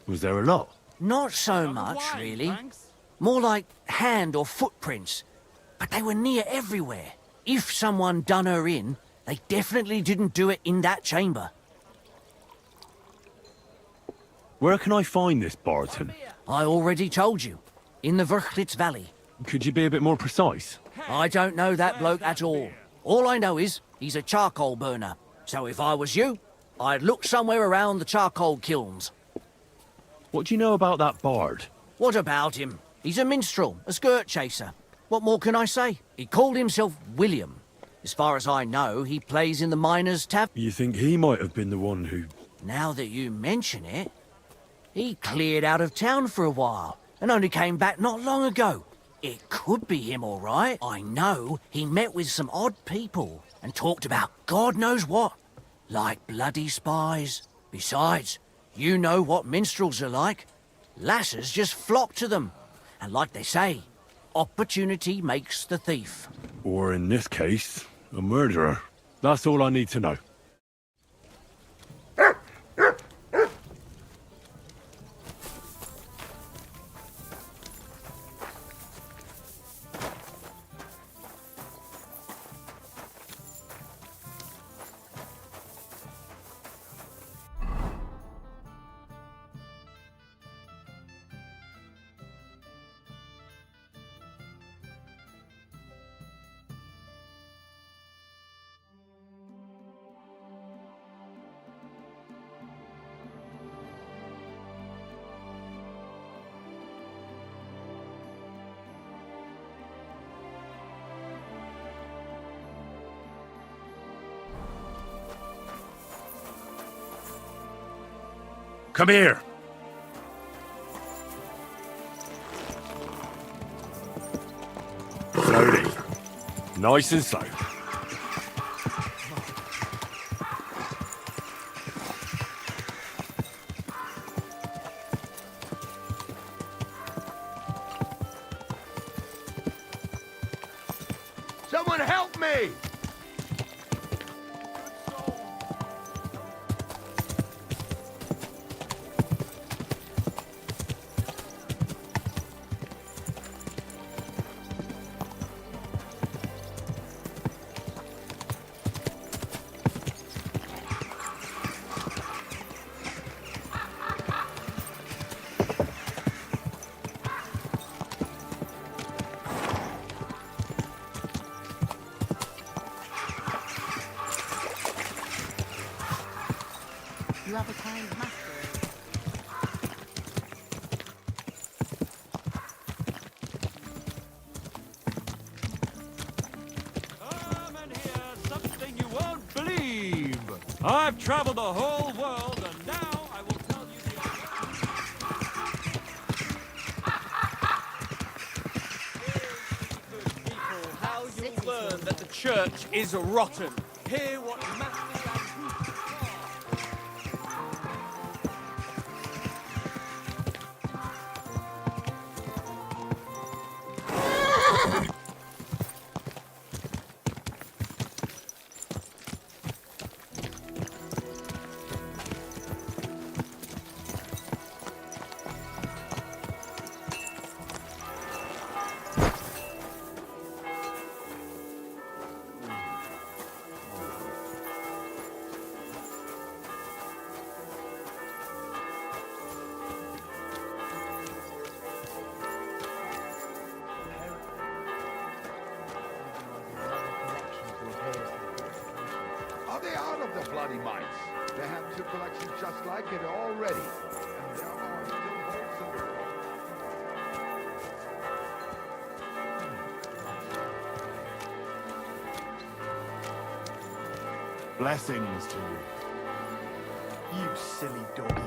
Was there a lot? Not so much, really. More like hand or footprints. But they were near everywhere. If someone done her in, they definitely didn't do it in that chamber. Where can I find this Barton? I already told you. In the Verchlitz Valley. Could you be a bit more precise? I don't know that bloke at all. All I know is he's a charcoal burner. So if I was you, I'd look somewhere around the charcoal kilns. What do you know about that bard? What about him? He's a minstrel, a skirt chaser. What more can I say? He called himself William. As far as I know, he plays in the miners' tavern. You think he might have been the one who... Now that you mention it, he cleared out of town for a while and only came back not long ago. It could be him, all right. I know he met with some odd people and talked about God knows what, like bloody spies. Besides, you know what minstrels are like. Lasses just flock to them. And like they say, opportunity makes the thief. Or in this case, a murderer. That's all I need to know. Come here. Slowly. Nice and slow. Someone help me! You have a kind master. Come and hear something you won't believe. I've traveled the whole world, and now I will tell you the good people how you'll learn that the church is rotten. Hear what masters and Are they out of the bloody mice? They have two collections just like it already. And there are still bolts in the Blessings to you. You silly doggy.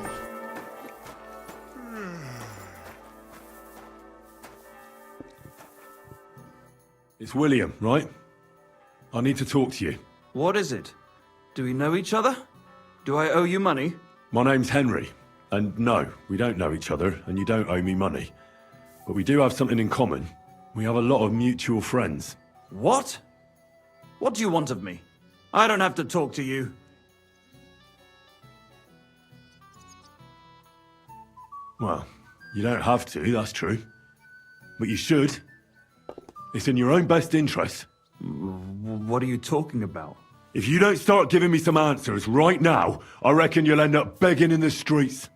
It's William, right? I need to talk to you. What is it? Do we know each other? Do I owe you money? My name's Henry, and no, we don't know each other, and you don't owe me money. But we do have something in common. We have a lot of mutual friends. What? What do you want of me? I don't have to talk to you. Well, you don't have to, that's true. But you should. It's in your own best interest. What are you talking about? If you don't start giving me some answers right now, I reckon you'll end up begging in the streets.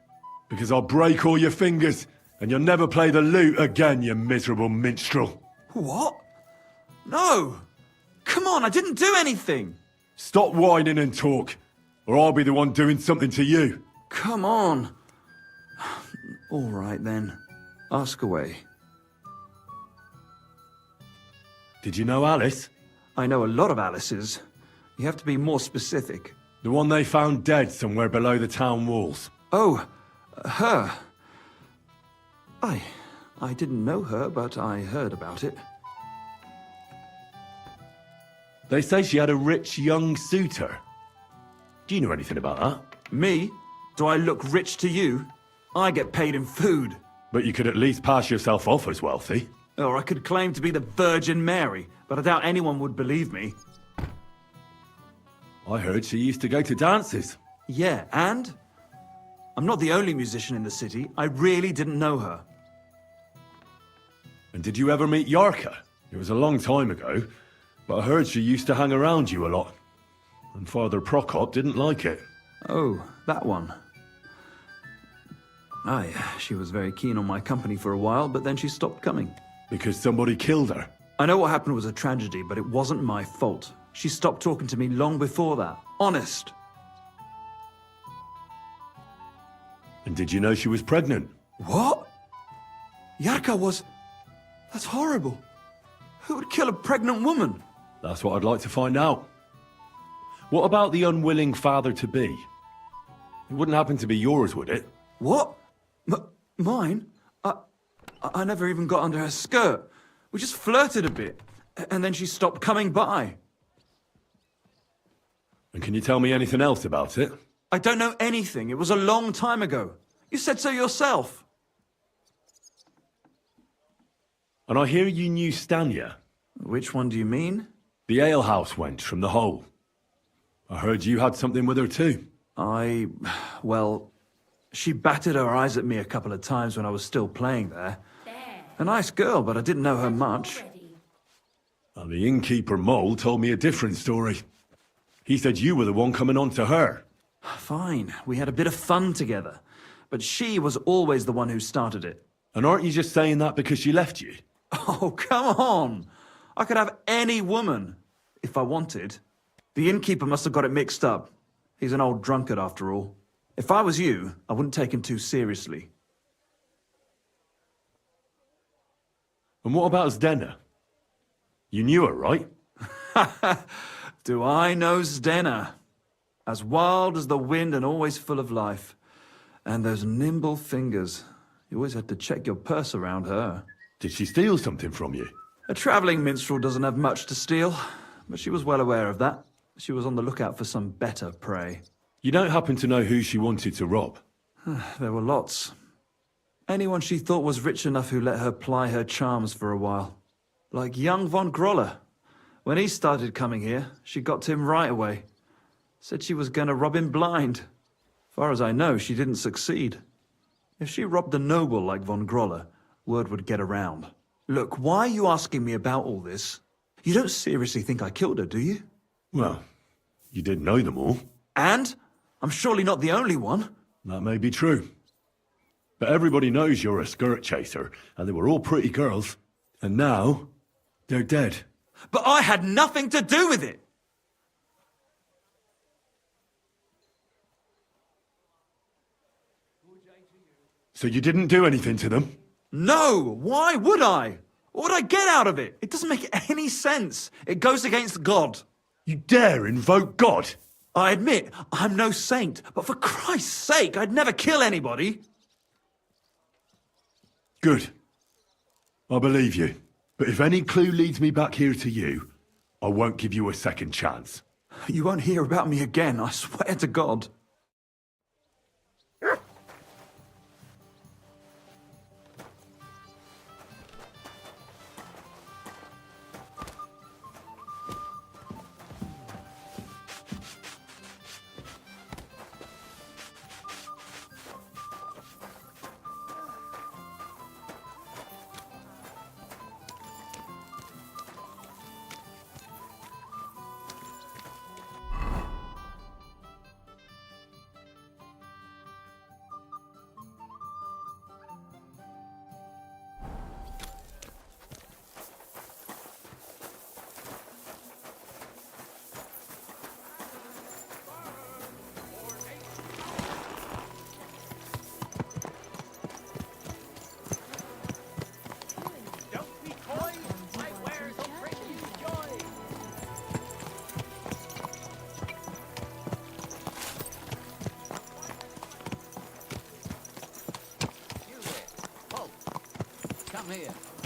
Because I'll break all your fingers, and you'll never play the lute again, you miserable minstrel. What? No! Come on, I didn't do anything! Stop whining and talk, or I'll be the one doing something to you. Come on. All right then. Ask away. Did you know Alice? I know a lot of Alices. You have to be more specific. The one they found dead somewhere below the town walls. Oh, her. I didn't know her, but I heard about it. They say she had a rich young suitor. Do you know anything about that? Me? Do I look rich to you? I get paid in food. But you could at least pass yourself off as wealthy. Or I could claim to be the Virgin Mary, but I doubt anyone would believe me. I heard she used to go to dances. Yeah, and? I'm not the only musician in the city. I really didn't know her. And did you ever meet Yarka? It was a long time ago, but I heard she used to hang around you a lot. And Father Prokop didn't like it. Oh, that one. Aye, she was very keen on my company for a while, but then she stopped coming. Because somebody killed her? I know what happened was a tragedy, but it wasn't my fault. She stopped talking to me long before that. Honest. And did you know she was pregnant? What? Yarka was... That's horrible. Who would kill a pregnant woman? That's what I'd like to find out. What about the unwilling father-to-be? It wouldn't happen to be yours, would it? What? Mine? I never even got under her skirt. We just flirted a bit, and then she stopped coming by. And can you tell me anything else about it? I don't know anything. It was a long time ago. You said so yourself. And I hear you knew Stanya. Which one do you mean? The alehouse wench from the hole. I heard you had something with her too. Well, she batted her eyes at me a couple of times when I was still playing there. A nice girl, but I didn't know her much. And the innkeeper Mole told me a different story. He said you were the one coming on to her. Fine, we had a bit of fun together. But she was always the one who started it. And aren't you just saying that because she left you? Oh, come on! I could have any woman, if I wanted. The innkeeper must have got it mixed up. He's an old drunkard after all. If I was you, I wouldn't take him too seriously. And what about Zdena? You knew her, right? Do I know Zdena? As wild as the wind and always full of life. And those nimble fingers. You always had to check your purse around her. Did she steal something from you? A travelling minstrel doesn't have much to steal, but she was well aware of that. She was on the lookout for some better prey. You don't happen to know who she wanted to rob? There were lots. Anyone she thought was rich enough who let her ply her charms for a while. Like young von Groller. When he started coming here, she got to him right away. Said she was going to rob him blind. Far as I know, she didn't succeed. If she robbed a noble like von Groller, word would get around. Look, why are you asking me about all this? You don't seriously think I killed her, do you? Well, you did know them all. And? I'm surely not the only one. That may be true. But everybody knows you're a skirt chaser, and they were all pretty girls. And now, they're dead. But I had nothing to do with it! So you didn't do anything to them? No! Why would I? What would I get out of it? It doesn't make any sense. It goes against God. You dare invoke God? I admit, I'm no saint, but for Christ's sake, I'd never kill anybody. Good. I believe you. But if any clue leads me back here to you, I won't give you a second chance. You won't hear about me again, I swear to God.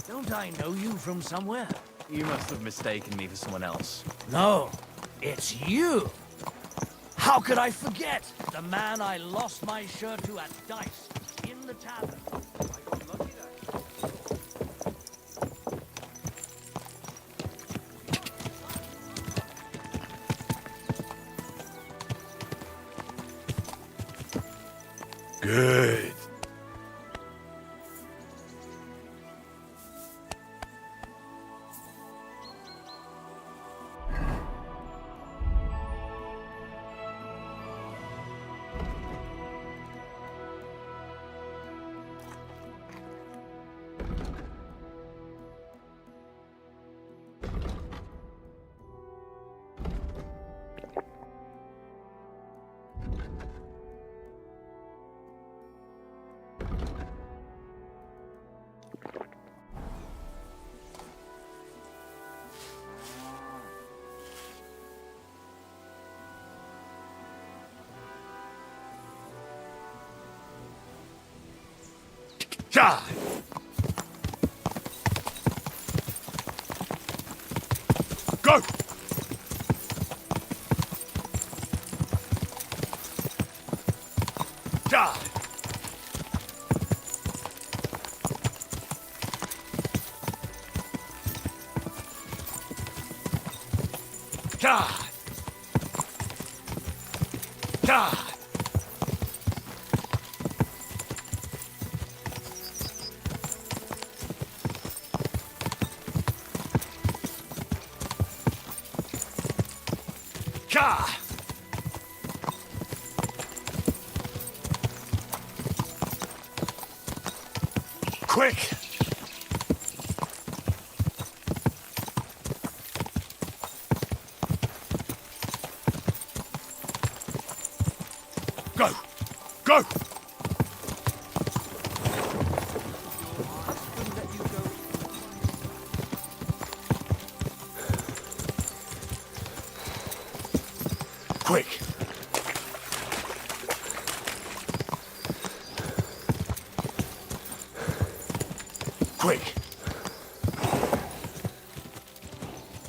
Don't I know you from somewhere? You must have mistaken me for someone else. No, it's you. How could I forget? The man I lost my shirt to at dice in the tavern. I got lucky there. Good. Die! Go! Die! Die! Die! God! Quick! Go! Go! Quick! Quick!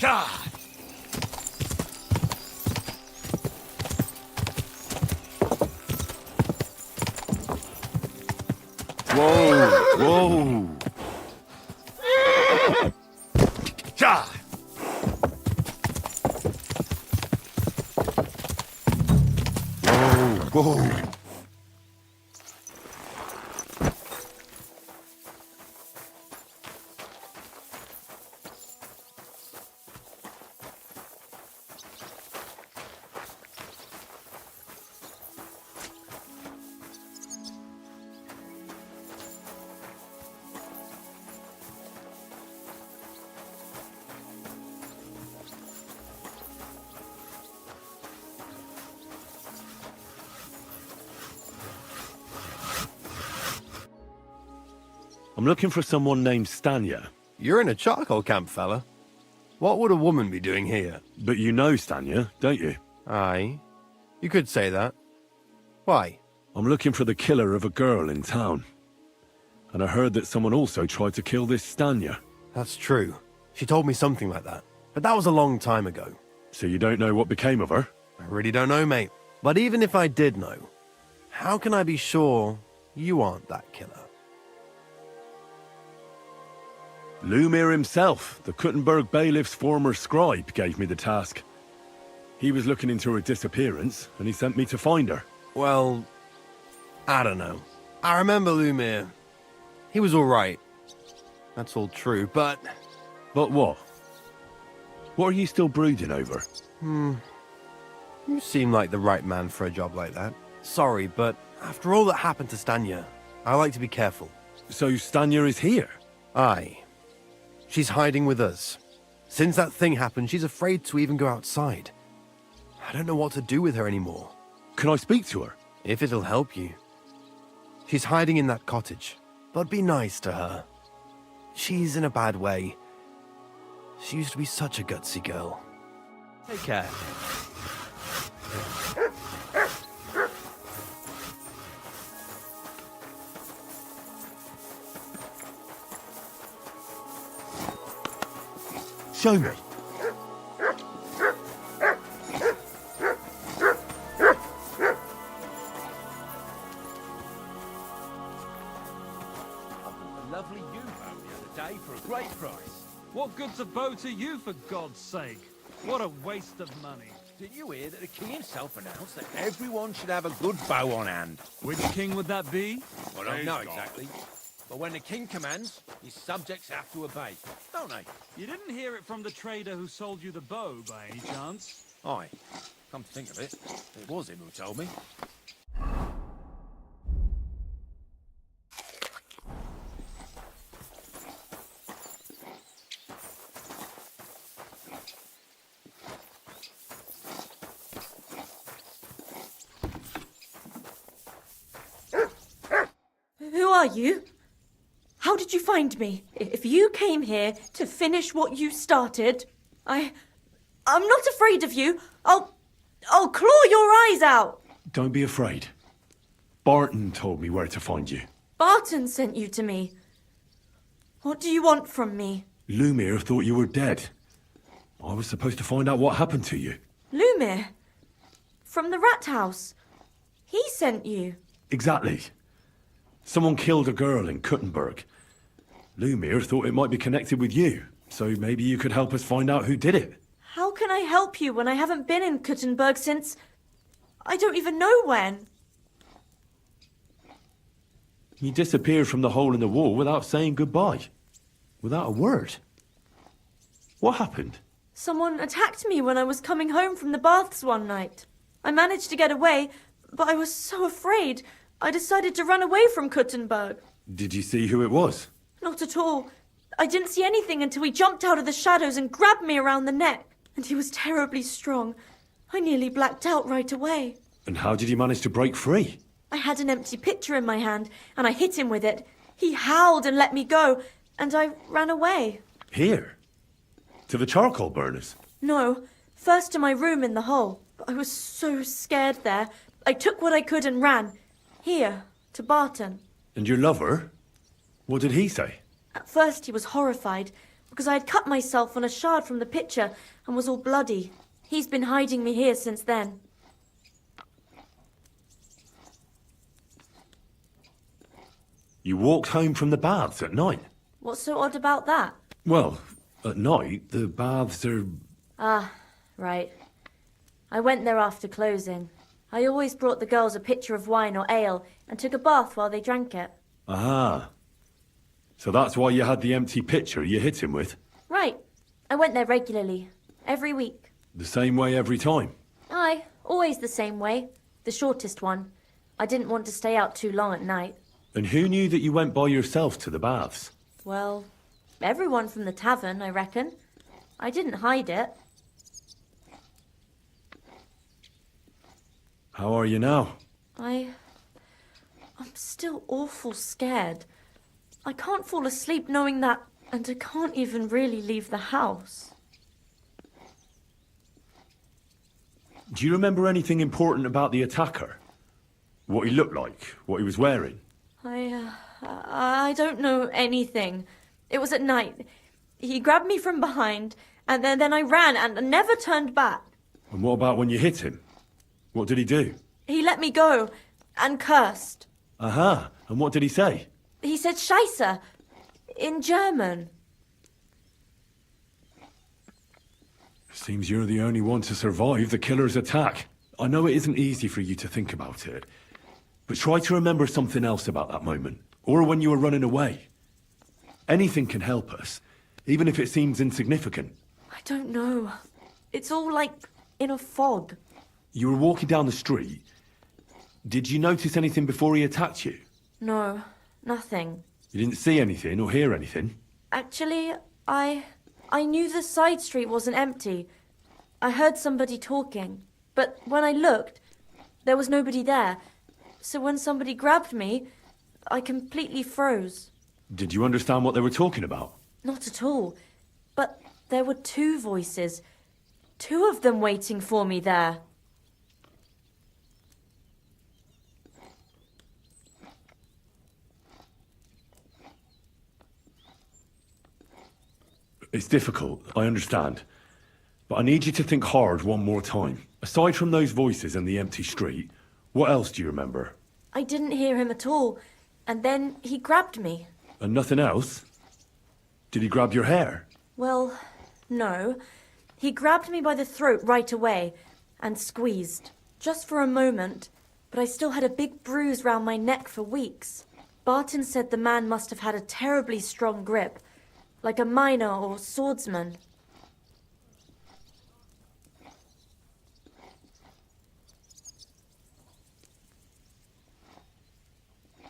God! Whoa! Whoa! God! Whoa! I'm looking for someone named Stanya. You're in a charcoal camp, fella. What would a woman be doing here? But you know Stanya, don't you? Aye. You could say that. Why? I'm looking for the killer of a girl in town. And I heard that someone also tried to kill this Stanya. That's true. She told me something like that. But that was a long time ago. So you don't know what became of her? I really don't know, mate. But even if I did know, how can I be sure you aren't that killer? Lumir himself, the Kuttenberg bailiff's former scribe, gave me the task. He was looking into her disappearance, and he sent me to find her. Well, I don't know. I remember Lumir. He was alright. That's all true, but... But what? What are you still brooding over? You seem like the right man for a job like that. Sorry, but after all that happened to Stanya, I like to be careful. So Stanya is here? Aye. She's hiding with us. Since that thing happened, she's afraid to even go outside. I don't know what to do with her anymore. Can I speak to her? If it'll help you. She's hiding in that cottage, but be nice to her. She's in a bad way. She used to be such a gutsy girl. Take care. Show me. Lovely ewe bow the other day for a great price. What good's a bow to you, for God's sake? What a waste of money. Did you hear that the king himself announced that everyone should have a good bow on hand? Which king would that be? Well, I don't know exactly. But when the king commands, his subjects have to obey, don't they? You didn't hear it from the trader who sold you the bow, by any chance? Aye. Come to think of it, it was him who told me. Who are you? How did you find me? If you came here to finish what you started, I'm not afraid of you. I'll claw your eyes out. Don't be afraid. Barton told me where to find you. Barton sent you to me. What do you want from me? Lumir thought you were dead. I was supposed to find out what happened to you. Lumir? From the rat house. He sent you. Exactly. Someone killed a girl in Kuttenberg. Lumir thought it might be connected with you, so maybe you could help us find out who did it. How can I help you when I haven't been in Kuttenberg since... I don't even know when. You disappeared from the hole in the wall without saying goodbye. Without a word. What happened? Someone attacked me when I was coming home from the baths one night. I managed to get away, but I was so afraid... I decided to run away from Kuttenberg. Did you see who it was? Not at all. I didn't see anything until he jumped out of the shadows and grabbed me around the neck. And he was terribly strong. I nearly blacked out right away. And how did you manage to break free? I had an empty pitcher in my hand, and I hit him with it. He howled and let me go, and I ran away. Here? To the charcoal burners? No, first to my room in the hole. But I was so scared there. I took what I could and ran. Here, to Barton. And your lover? What did he say? At first he was horrified, because I had cut myself on a shard from the pitcher and was all bloody. He's been hiding me here since then. You walked home from the baths at night? What's so odd about that? Well, at night, the baths are... Ah, right. I went there after closing. I always brought the girls a pitcher of wine or ale and took a bath while they drank it. Ah. So that's why you had the empty pitcher you hit him with? Right. I went there regularly. Every week. The same way every time? Aye, always the same way. The shortest one. I didn't want to stay out too long at night. And who knew that you went by yourself to the baths? Well, everyone from the tavern, I reckon. I didn't hide it. How are you now? I'm still awful scared. I can't fall asleep knowing that, and I can't even really leave the house. Do you remember anything important about the attacker? What he looked like? What he was wearing? I don't know anything. It was at night. He grabbed me from behind, and then I ran and never turned back. And what about when you hit him? What did he do? He let me go and cursed. Aha, and what did he say? He said Scheisse in German. Seems you're the only one to survive the killer's attack. I know it isn't easy for you to think about it, but try to remember something else about that moment, or when you were running away. Anything can help us, even if it seems insignificant. I don't know. It's all like in a fog. You were walking down the street. Did you notice anything before he attacked you? No, nothing. You didn't see anything or hear anything? Actually, I knew the side street wasn't empty. I heard somebody talking, but when I looked, there was nobody there. So when somebody grabbed me, I completely froze. Did you understand what they were talking about? Not at all. But there were two voices. Two of them waiting for me there. It's difficult, I understand. But I need you to think hard one more time. Aside from those voices and the empty street, what else do you remember? I didn't hear him at all. And then he grabbed me. And nothing else? Did he grab your hair? Well, no. He grabbed me by the throat right away and squeezed. Just for a moment, but I still had a big bruise round my neck for weeks. Barton said the man must have had a terribly strong grip, like a miner or swordsman.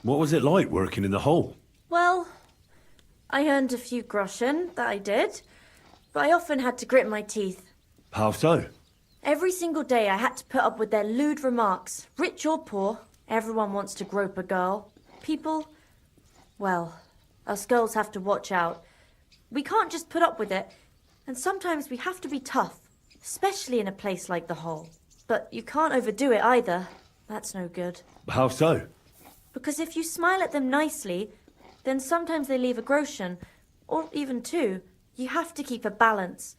What was it like working in the hole? Well, I earned a few groschen, that I did, but I often had to grit my teeth. How so? Every single day I had to put up with their lewd remarks. Rich or poor, everyone wants to grope a girl. People, well, us girls have to watch out. We can't just put up with it, and sometimes we have to be tough, especially in a place like the hole. But you can't overdo it either. That's no good. How so? Because if you smile at them nicely, then sometimes they leave a groschen, or even two. You have to keep a balance.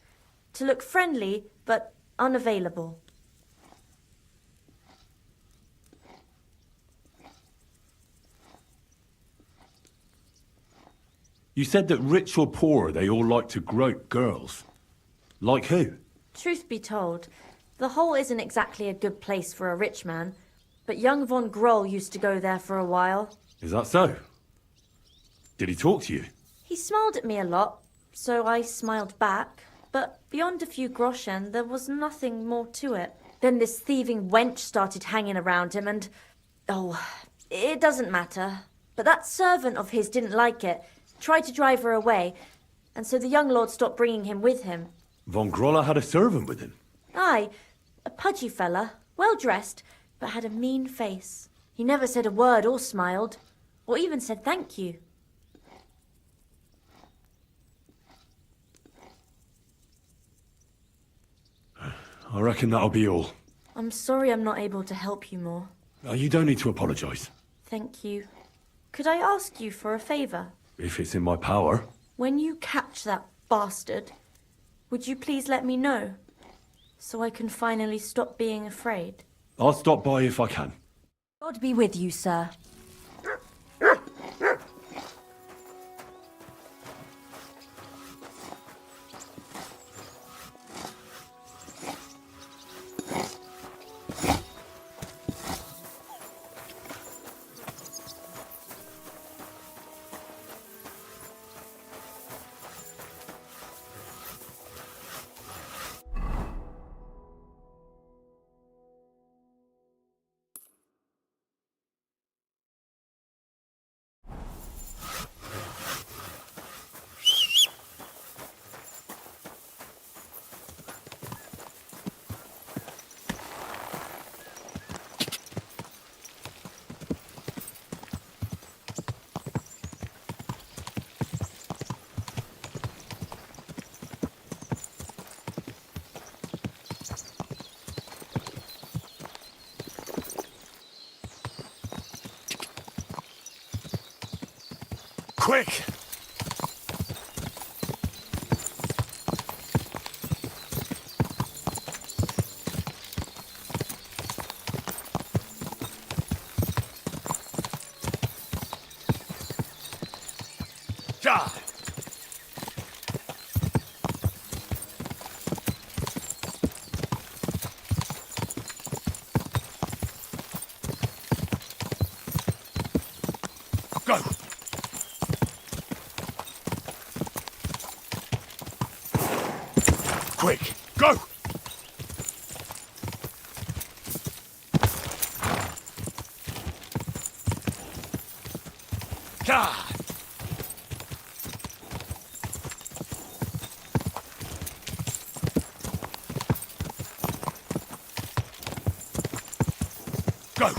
To look friendly, but unavailable. You said that rich or poor, they all like to grope girls. Like who? Truth be told, the hole isn't exactly a good place for a rich man, but young von Groll used to go there for a while. Is that so? Did he talk to you? He smiled at me a lot, so I smiled back, but beyond a few groschen, there was nothing more to it. Then this thieving wench started hanging around him and... oh, it doesn't matter. But that servant of his didn't like it, tried to drive her away, and so the young lord stopped bringing him with him. Von Groller had a servant with him? Aye, a pudgy fella, well-dressed, but had a mean face. He never said a word or smiled, or even said thank you. I reckon that'll be all. I'm sorry I'm not able to help you more. You don't need to apologise. Thank you. Could I ask you for a favour? If it's in my power. When you catch that bastard, would you please let me know? So I can finally stop being afraid. I'll stop by if I can. God be with you, sir. Quick! Ja! Go! Quick, go! Ja! Go!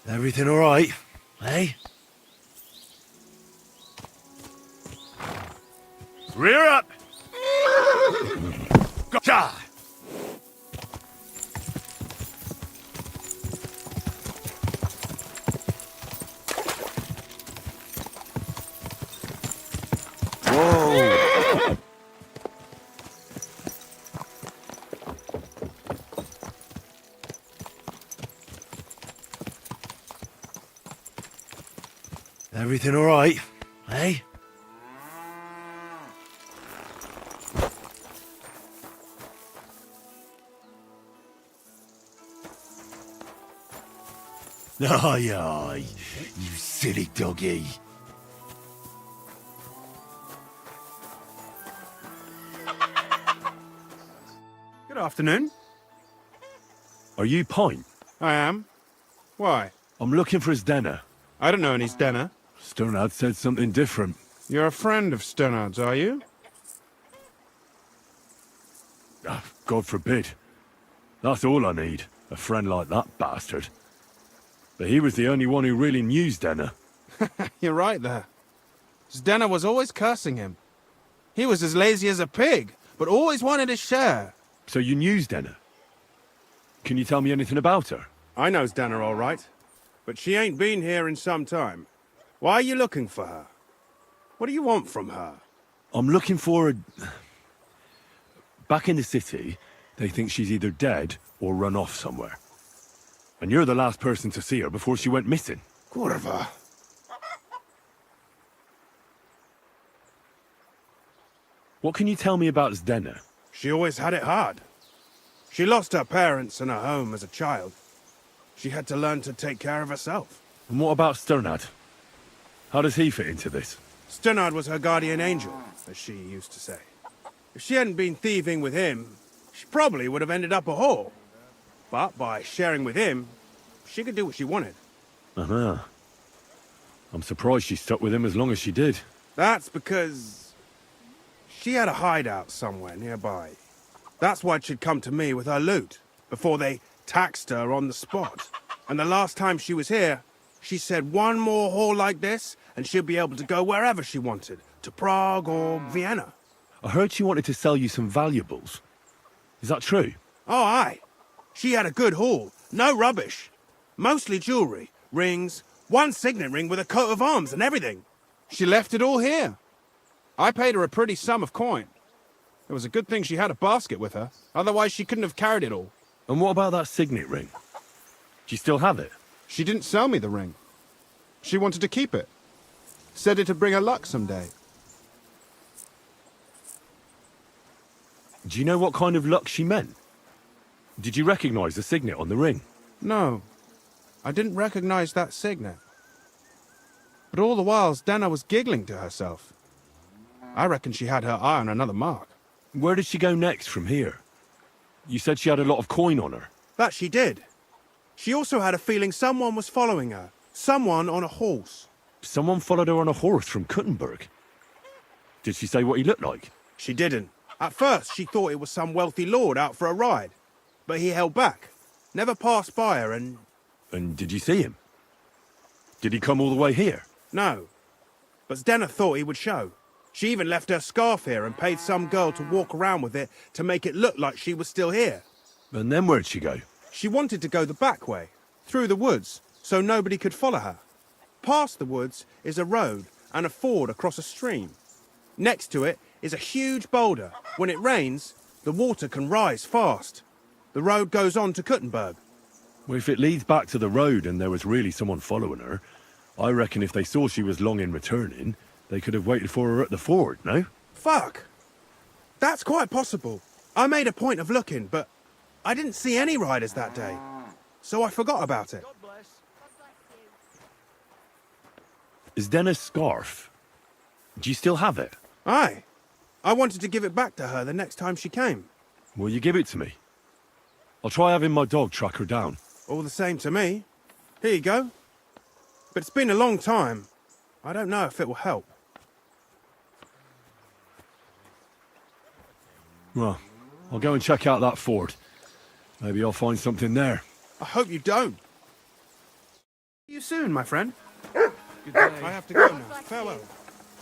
Everything all right, eh? Rear up! Gotcha! Whoa! Everything all right, eh? Aye, aye, you silly doggy. Good afternoon. Are you Pint? I am. Why? I'm looking for his denner. I don't know any Stenner. Sternard said something different. You're a friend of Sternard's, are you? Ah, God forbid. That's all I need. A friend like that bastard. But he was the only one who really knew Denner. You're right there. Stenna was always cursing him. He was as lazy as a pig, but always wanted his share. So you knew Stenna? Can you tell me anything about her? I know Stenna all right, but she ain't been here in some time. Why are you looking for her? What do you want from her? I'm looking for a... Back in the city, they think she's either dead or run off somewhere. And you're the last person to see her before she went missing. Kurva. What can you tell me about Stenna? She always had it hard. She lost her parents and her home as a child. She had to learn to take care of herself. And what about Sternad? How does he fit into this? Sternad was her guardian angel, as she used to say. If she hadn't been thieving with him, she probably would have ended up a whore. But by sharing with him, she could do what she wanted. Uh-huh. I'm surprised she stuck with him as long as she did. That's because she had a hideout somewhere nearby. That's why she'd come to me with her loot, before they taxed her on the spot. And the last time she was here, she said one more haul like this, and she'd be able to go wherever she wanted, to Prague or Vienna. I heard she wanted to sell you some valuables. Is that true? Oh, aye. She had a good haul. No rubbish. Mostly jewellery, rings, one signet ring with a coat of arms and everything. She left it all here. I paid her a pretty sum of coin. It was a good thing she had a basket with her. Otherwise, she couldn't have carried it all. And what about that signet ring? Do you still have it? She didn't sell me the ring. She wanted to keep it. Said it'd bring her luck someday. Do you know what kind of luck she meant? Did you recognize the signet on the ring? No, I didn't recognize that signet. But all the while, Stenna was giggling to herself. I reckon she had her eye on another mark. Where did she go next from here? You said she had a lot of coin on her. That she did. She also had a feeling someone was following her. Someone on a horse. Someone followed her on a horse from Kuttenberg. Did she say what he looked like? She didn't. At first, she thought it was some wealthy lord out for a ride. But he held back. Never passed by her and... And did you see him? Did he come all the way here? No. But Stenna thought he would show. She even left her scarf here and paid some girl to walk around with it to make it look like she was still here. And then where'd she go? She wanted to go the back way, through the woods, so nobody could follow her. Past the woods is a road and a ford across a stream. Next to it is a huge boulder. When it rains, the water can rise fast. The road goes on to Kuttenberg. Well, if it leads back to the road and there was really someone following her, I reckon if they saw she was long in returning, they could have waited for her at the ford, no? Fuck! That's quite possible. I made a point of looking, but I didn't see any riders that day. So I forgot about it. Is Denna's scarf? Do you still have it? Aye. I wanted to give it back to her the next time she came. Will you give it to me? I'll try having my dog track her down. All the same to me. Here you go. But it's been a long time. I don't know if it will help. Well, I'll go and check out that ford. Maybe I'll find something there. I hope you don't. See you soon, my friend. Good day. I have to go now. Farewell.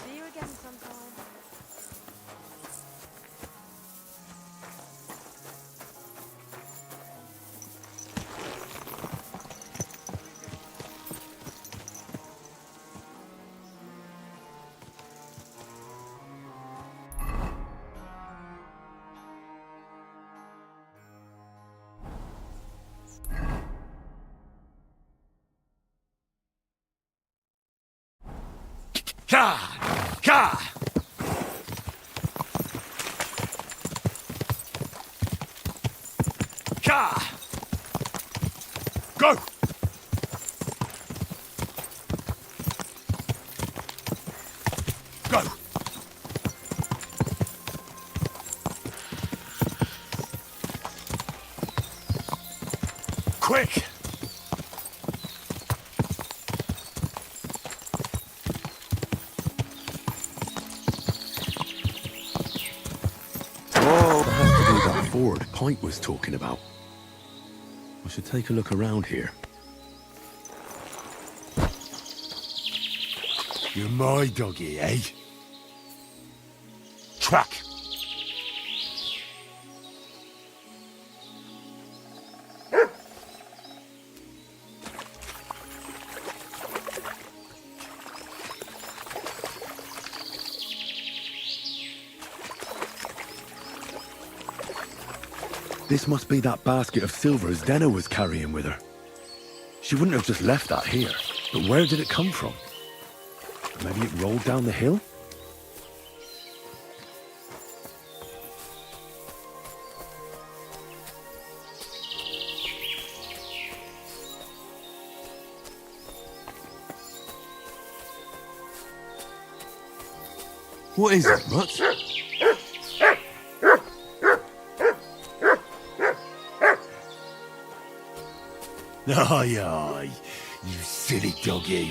See you again sometime. Ka! Ka! Ka! Go! Go! Quick! Ford Pint was talking about. I should take a look around here. You're my doggy, eh? Truck. This must be that basket of silver Zdena was carrying with her. She wouldn't have just left that here. But where did it come from? Maybe it rolled down the hill? What is it, Mutt? Aye, aye, you silly doggy.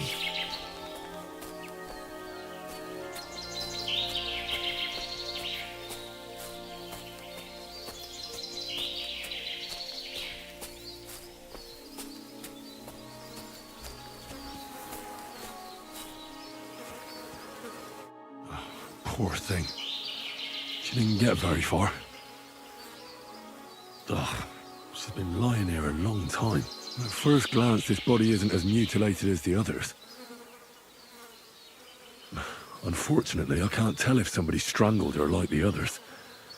Poor thing. She didn't get very far. Ugh, she's been lying here a long time. At first glance, this body isn't as mutilated as the others. Unfortunately, I can't tell if somebody strangled her like the others.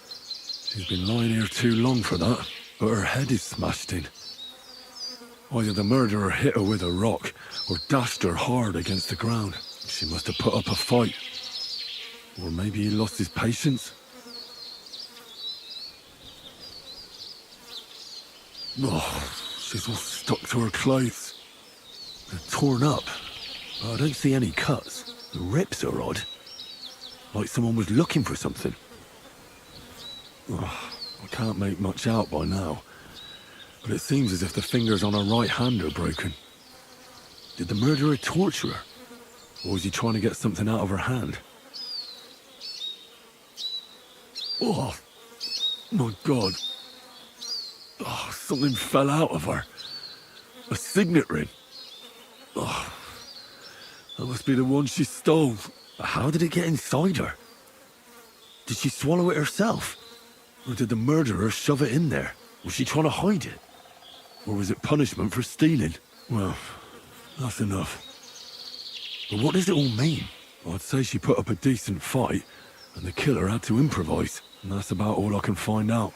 She's been lying here too long for that, but her head is smashed in. Either the murderer hit her with a rock, or dashed her hard against the ground. She must have put up a fight. Or maybe he lost his patience. Oh, she's all stuck to her clothes. They're torn up, but I don't see any cuts. The rips are odd. Like someone was looking for something. Oh, I can't make much out by now, but it seems as if the fingers on her right hand are broken. Did the murderer torture her? Or was he trying to get something out of her hand? Oh, my God. Oh, something fell out of her. A signet ring. Oh, that must be the one she stole. But how did it get inside her? Did she swallow it herself? Or did the murderer shove it in there? Was she trying to hide it? Or was it punishment for stealing? Well, that's enough. But what does it all mean? I'd say she put up a decent fight, and the killer had to improvise, and that's about all I can find out.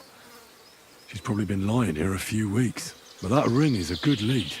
She's probably been lying here a few weeks, but that ring is a good lead.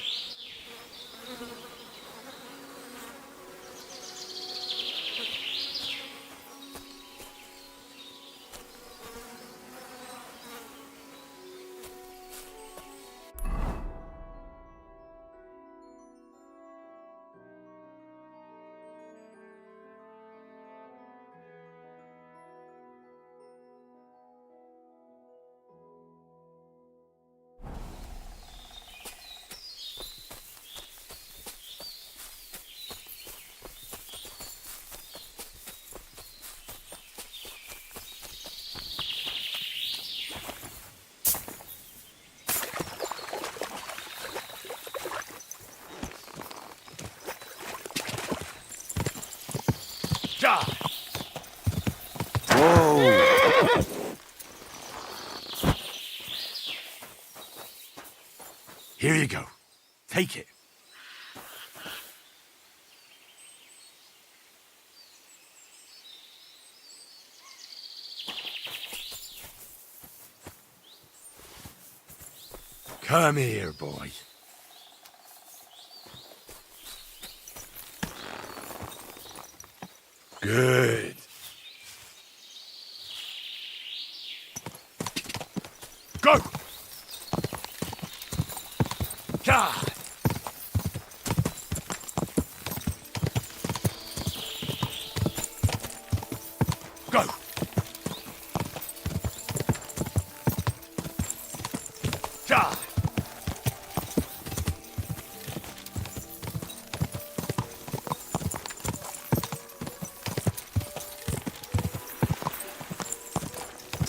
Whoa! Here you go. Take it. Come here, boy. Good. Go! God! Go! God!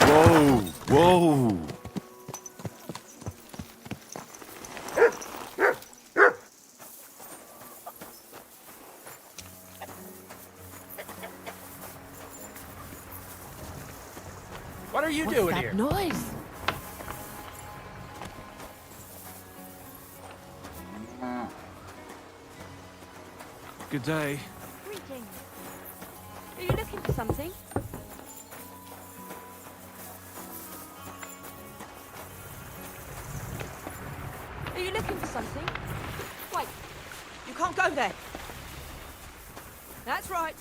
Whoa! Whoa! are you What's doing that here? noise? Good day. Greetings. Are you looking for something? Are you looking for something? Wait, you can't go there. That's right.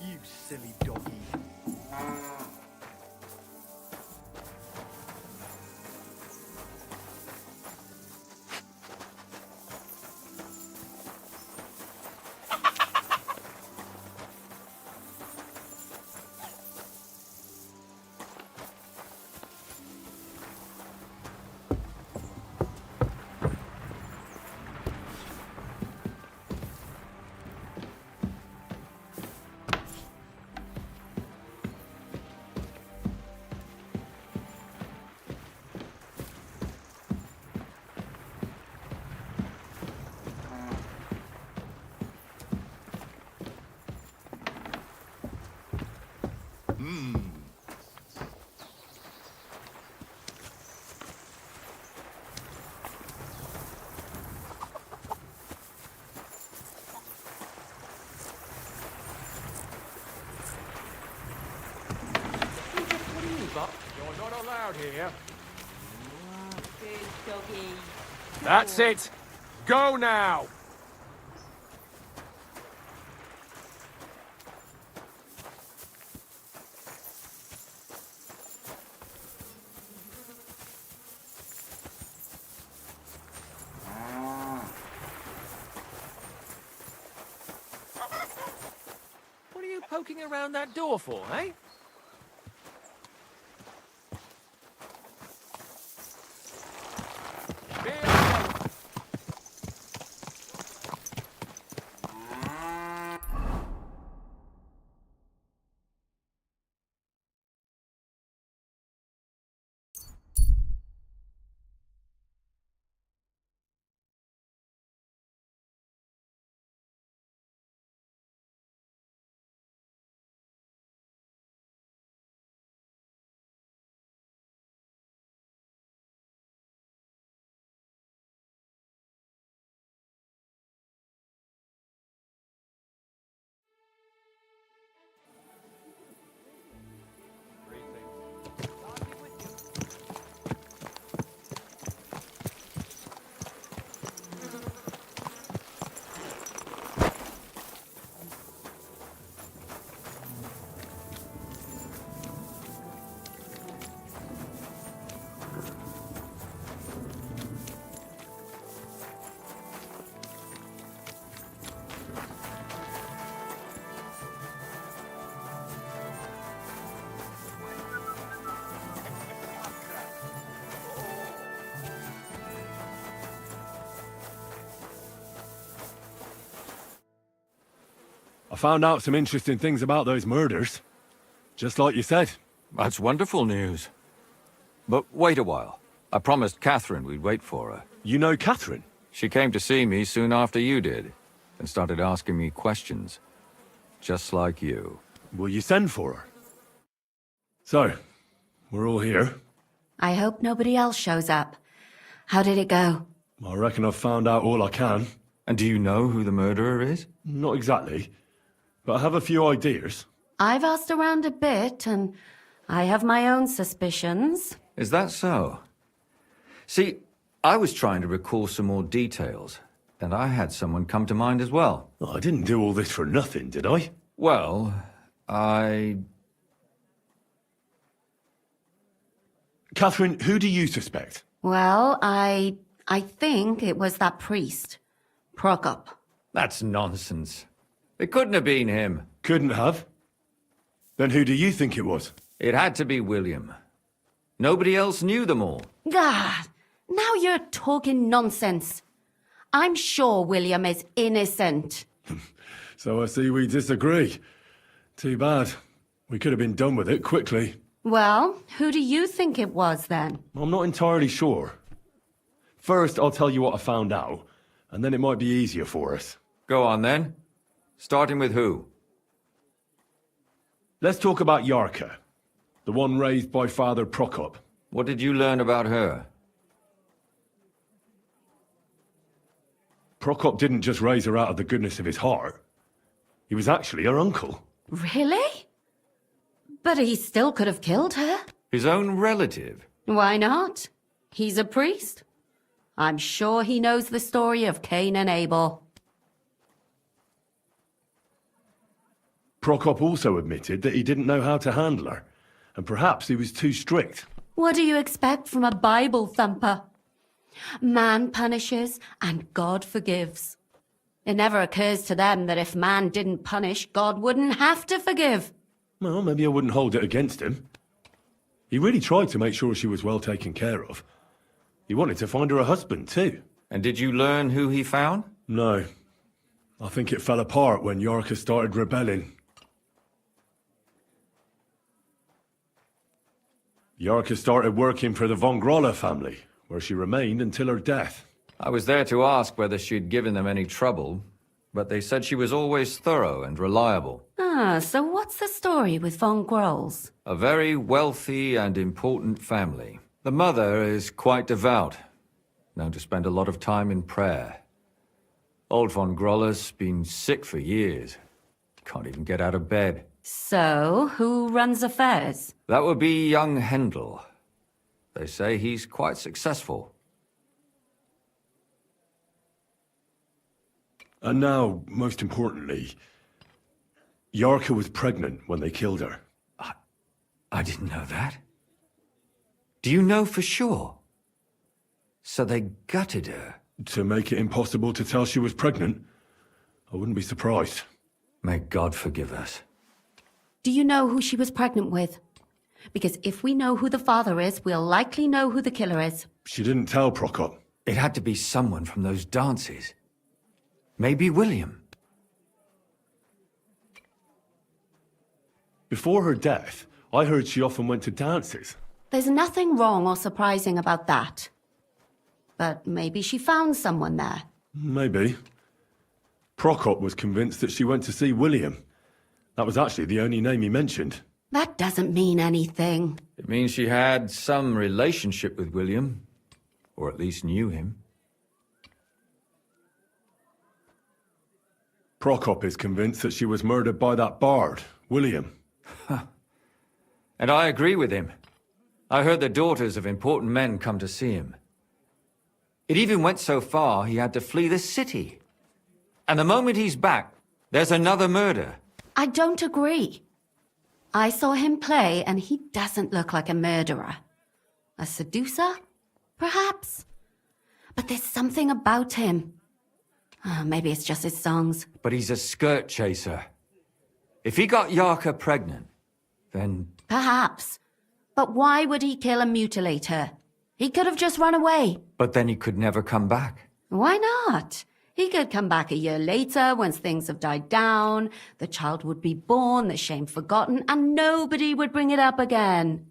You silly doggy. You're not allowed here. Good doggy. That's it. Go now. What are you poking around that door for, eh? I found out some interesting things about those murders. Just like you said. That's wonderful news. But wait a while. I promised Catherine we'd wait for her. You know Catherine? She came to see me soon after you did, and started asking me questions. Just like you. Will you send for her? So, we're all here. I hope nobody else shows up. How did it go? I reckon I've found out all I can. And do you know who the murderer is? Not exactly, but I have a few ideas. I've asked around a bit, and I have my own suspicions. Is that so? See, I was trying to recall some more details, and I had someone come to mind as well. I didn't do all this for nothing, did I? Well, Catherine, who do you suspect? Well, I think it was that priest, Prokop. That's nonsense. It couldn't have been him. Couldn't have? Then who do you think it was? It had to be William. Nobody else knew them all. God, now you're talking nonsense. I'm sure William is innocent. So I see we disagree. Too bad. We could have been done with it quickly. Well, who do you think it was then? I'm not entirely sure. First, I'll tell you what I found out, and then it might be easier for us. Go on then. Starting with who? Let's talk about Yarka, the one raised by Father Prokop. What did you learn about her? Prokop didn't just raise her out of the goodness of his heart. He was actually her uncle. Really? But he still could have killed her. His own relative? Why not? He's a priest. I'm sure he knows the story of Cain and Abel. Prokop also admitted that he didn't know how to handle her, and perhaps he was too strict. What do you expect from a Bible thumper? Man punishes and God forgives. It never occurs to them that if man didn't punish, God wouldn't have to forgive. Well, maybe I wouldn't hold it against him. He really tried to make sure she was well taken care of. He wanted to find her a husband, too. And did you learn who he found? No. I think it fell apart when Yarka started rebelling. Yarka started working for the von Groller family, where she remained until her death. I was there to ask whether she'd given them any trouble, but they said she was always thorough and reliable. Ah, so what's the story with von Grolls? A very wealthy and important family. The mother is quite devout, known to spend a lot of time in prayer. Old von Groller's been sick for years. Can't even get out of bed. So, who runs affairs? That would be young Hendel. They say he's quite successful. And now, most importantly, Yarka was pregnant when they killed her. I didn't know that. Do you know for sure? So they gutted her? To make it impossible to tell she was pregnant? I wouldn't be surprised. May God forgive us. Do you know who she was pregnant with? Because if we know who the father is, we'll likely know who the killer is. She didn't tell Prokop. It had to be someone from those dances. Maybe William. Before her death, I heard she often went to dances. There's nothing wrong or surprising about that. But maybe she found someone there. Maybe. Prokop was convinced that she went to see William. That was actually the only name he mentioned. That doesn't mean anything. It means she had some relationship with William, or at least knew him. Prokop is convinced that she was murdered by that bard, William. And I agree with him. I heard the daughters of important men come to see him. It even went so far he had to flee the city. And the moment he's back, there's another murder. I don't agree. I saw him play, and he doesn't look like a murderer. A seducer? Perhaps. But there's something about him. Maybe it's just his songs. But he's a skirt chaser. If he got Yarka pregnant, then... Perhaps. But why would he kill and mutilate her? He could have just run away. But then he could never come back. Why not? He could come back a year later, once things have died down, the child would be born, the shame forgotten, and nobody would bring it up again.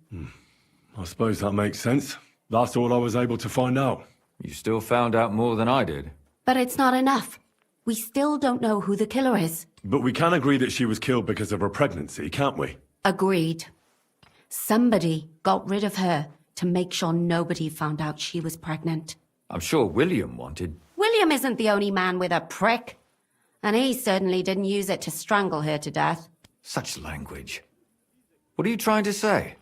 I suppose that makes sense. That's all I was able to find out. You still found out more than I did. But it's not enough. We still don't know who the killer is. But we can agree that she was killed because of her pregnancy, can't we? Agreed. Somebody got rid of her to make sure nobody found out she was pregnant. I'm sure William wanted... William isn't the only man with a prick. And he certainly didn't use it to strangle her to death. Such language. What are you trying to say?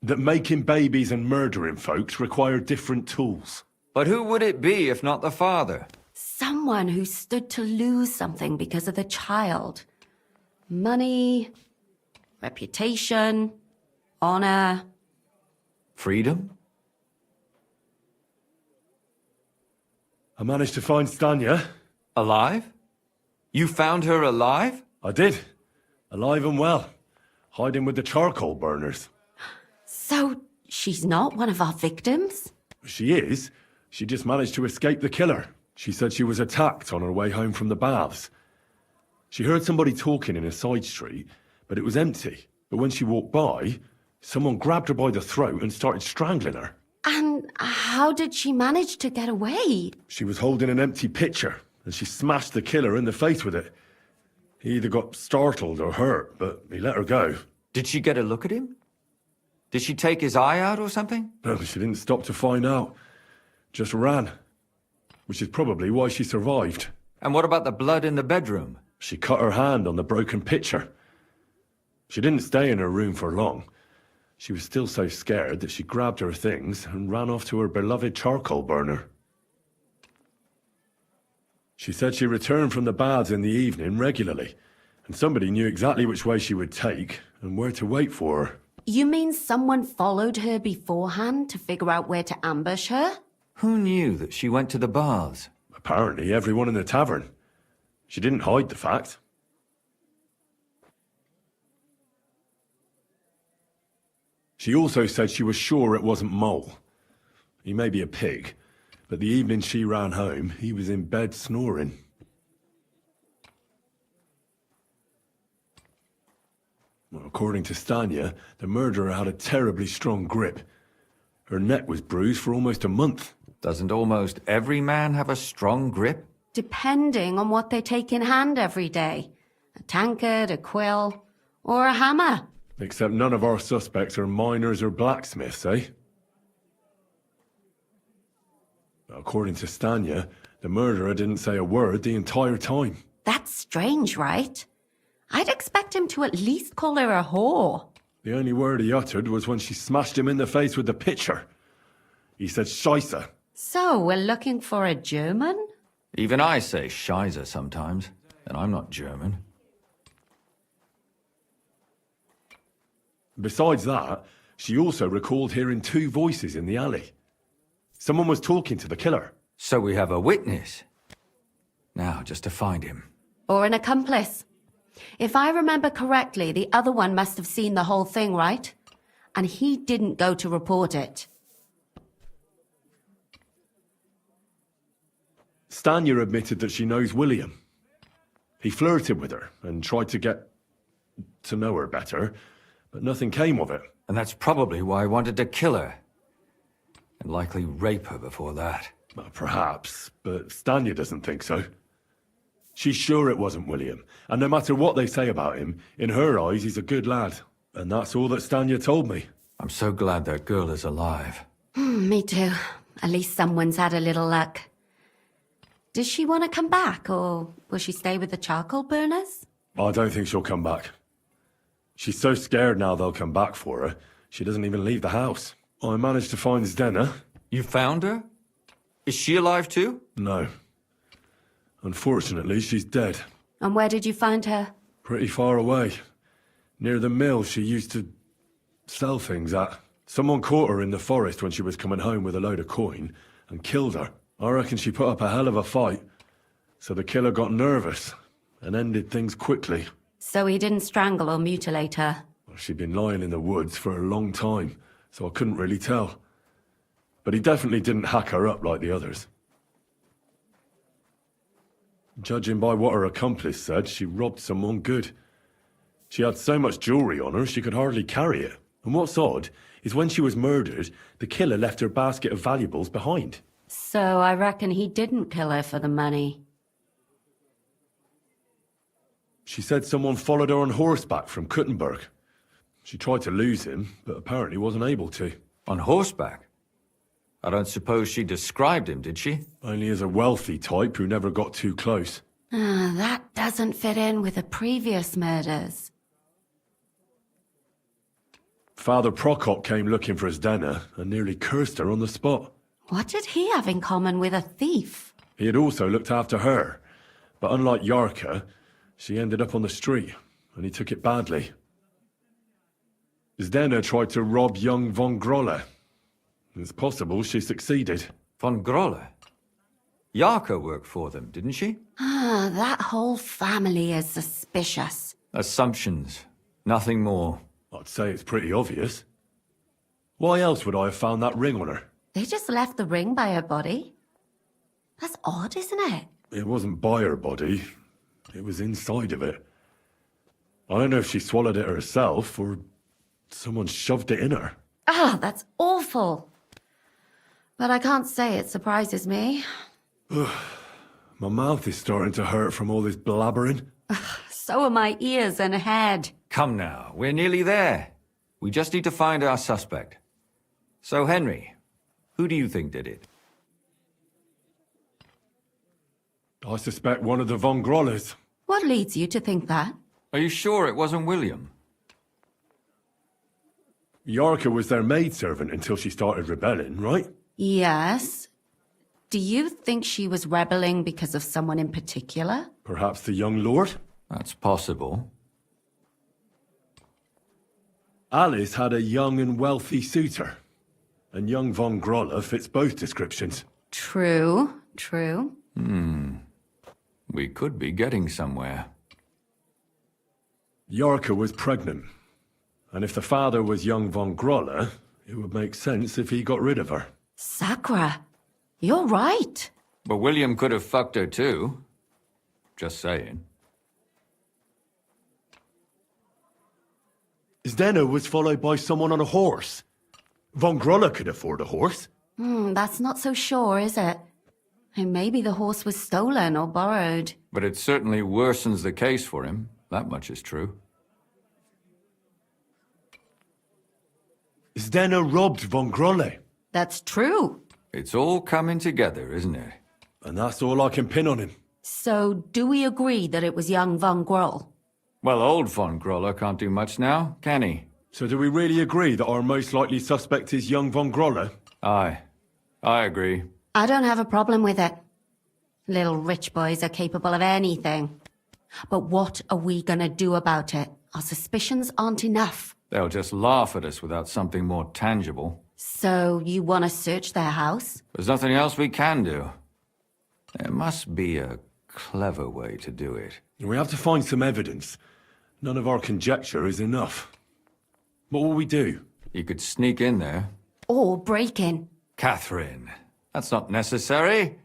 That making babies and murdering folks require different tools. But who would it be if not the father? Someone who stood to lose something because of the child. Money, reputation, honor. Freedom? I managed to find Stanya. Alive? You found her alive? I did. Alive and well. Hiding with the charcoal burners. So, she's not one of our victims? She is. She just managed to escape the killer. She said she was attacked on her way home from the baths. She heard somebody talking in a side street, but it was empty. But when she walked by, someone grabbed her by the throat and started strangling her. And how did she manage to get away? She was holding an empty pitcher, and she smashed the killer in the face with it. He either got startled or hurt, but he let her go. Did she get a look at him? Did she take his eye out or something? No, she didn't stop to find out. Just ran. Which is probably why she survived. And what about the blood in the bedroom? She cut her hand on the broken pitcher. She didn't stay in her room for long. She was still so scared that she grabbed her things and ran off to her beloved charcoal burner. She said she returned from the baths in the evening regularly, and somebody knew exactly which way she would take and where to wait for her. You mean someone followed her beforehand to figure out where to ambush her? Who knew that she went to the baths? Apparently everyone in the tavern. She didn't hide the fact. She also said she was sure it wasn't Mole. He may be a pig, but the evening she ran home, he was in bed snoring. Well, according to Stanya, the murderer had a terribly strong grip. Her neck was bruised for almost a month. Doesn't almost every man have a strong grip? Depending on what they take in hand every day. A tankard, a quill, or a hammer. Except none of our suspects are miners or blacksmiths, eh? According to Stanya, the murderer didn't say a word the entire time. That's strange, right? I'd expect him to at least call her a whore. The only word he uttered was when she smashed him in the face with the pitcher. He said Scheisse. So, we're looking for a German? Even I say Scheiße sometimes, and I'm not German. Besides that, she also recalled hearing two voices in the alley. Someone was talking to the killer. So we have a witness. Now, just to find him. Or an accomplice. If I remember correctly, the other one must have seen the whole thing, right? And he didn't go to report it. Stanya admitted that she knows William. He flirted with her and tried to get to know her better, but nothing came of it. And that's probably why I wanted to kill her. And likely rape her before that. Well, perhaps, but Stanya doesn't think so. She's sure it wasn't William, and no matter what they say about him, in her eyes he's a good lad. And that's all that Stanya told me. I'm so glad that girl is alive. Me too. At least someone's had a little luck. Does she want to come back, or will she stay with the charcoal burners? I don't think she'll come back. She's so scared now they'll come back for her, she doesn't even leave the house. I managed to find Zdena. You found her? Is she alive too? No. Unfortunately, she's dead. And where did you find her? Pretty far away. Near the mill she used to sell things at. Someone caught her in the forest when she was coming home with a load of coin and killed her. I reckon she put up a hell of a fight. So the killer got nervous and ended things quickly. So he didn't strangle or mutilate her? She'd been lying in the woods for a long time, so I couldn't really tell. But he definitely didn't hack her up like the others. Judging by what her accomplice said, she robbed someone good. She had so much jewellery on her, she could hardly carry it. And what's odd is when she was murdered, the killer left her basket of valuables behind. So I reckon he didn't kill her for the money. She said someone followed her on horseback from Kuttenberg. She tried to lose him, but apparently wasn't able to. On horseback? I don't suppose she described him, did she? Only as a wealthy type who never got too close. That doesn't fit in with the previous murders. Father Prokop came looking for Zdena and nearly cursed her on the spot. What did he have in common with a thief? He had also looked after her, but unlike Yarka, she ended up on the street, and he took it badly. Zdena tried to rob young von Grolle. It's possible she succeeded. Von Grolle? Yarka worked for them, didn't she? That whole family is suspicious. Assumptions. Nothing more. I'd say it's pretty obvious. Why else would I have found that ring on her? They just left the ring by her body? That's odd, isn't it? It wasn't by her body. It was inside of it. I don't know if she swallowed it herself or someone shoved it in her. Ah, that's awful. But I can't say it surprises me. My mouth is starting to hurt from all this blabbering. So are my ears and head. Come now, we're nearly there. We just need to find our suspect. So, Henry, who do you think did it? I suspect one of the Von Grollers. What leads you to think that? Are you sure it wasn't William? Yarka was their maidservant until she started rebelling, right? Yes. Do you think she was rebelling because of someone in particular? Perhaps the young lord? That's possible. Alice had a young and wealthy suitor. And young Von Groller fits both descriptions. True, true. We could be getting somewhere. Yarka was pregnant. And if the father was young Von Groller, it would make sense if he got rid of her. Sakura, you're right. But William could have fucked her too. Just saying. Zdeno was followed by someone on a horse. Von Groller could afford a horse. That's not so sure, is it? And maybe the horse was stolen or borrowed. But it certainly worsens the case for him. That much is true. Zdeno robbed Von Groller. That's true. It's all coming together, isn't it? And that's all I can pin on him. So, do we agree that it was young Von Groll? Well, old Von Groller can't do much now, can he? So do we really agree that our most likely suspect is young Von Groller? Aye. I agree. I don't have a problem with it. Little rich boys are capable of anything. But what are we gonna do about it? Our suspicions aren't enough. They'll just laugh at us without something more tangible. So, you want to search their house? There's nothing else we can do. There must be a clever way to do it. We have to find some evidence. None of our conjecture is enough. What will we do? You could sneak in there. Or break in. Catherine, that's not necessary.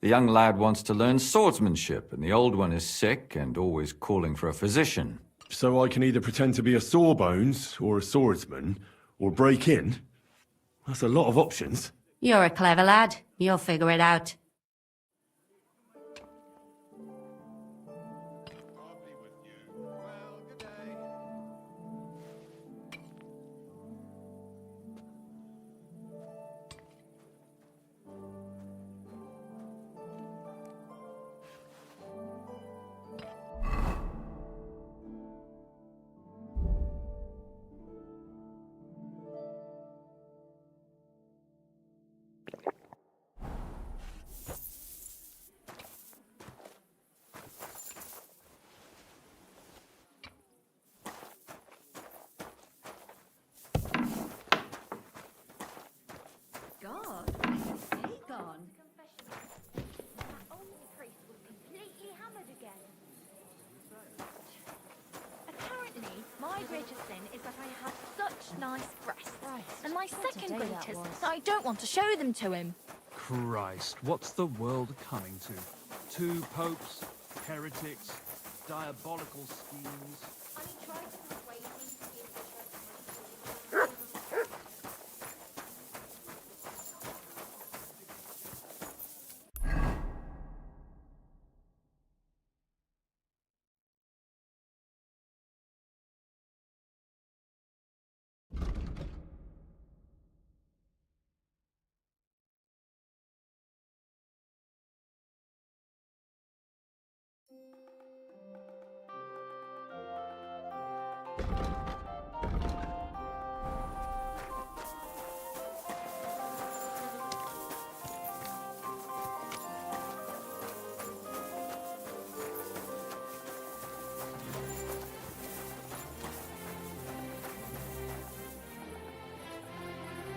The young lad wants to learn swordsmanship, and the old one is sick and always calling for a physician. So I can either pretend to be a sawbones, or a swordsman, or break in? That's a lot of options. You're a clever lad. You'll figure it out. God, where's he gone? That old priest was completely hammered again. Apparently, my greatest sin is that I have such nice breasts. And my second greatest, that I don't want to show them to him. Christ, what's the world coming to? 2 popes, heretics, diabolical schemes. I tried to persuade him to be a bishop.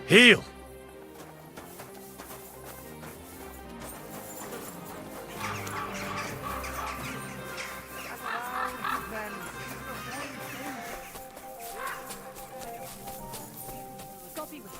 Heel! God be with you.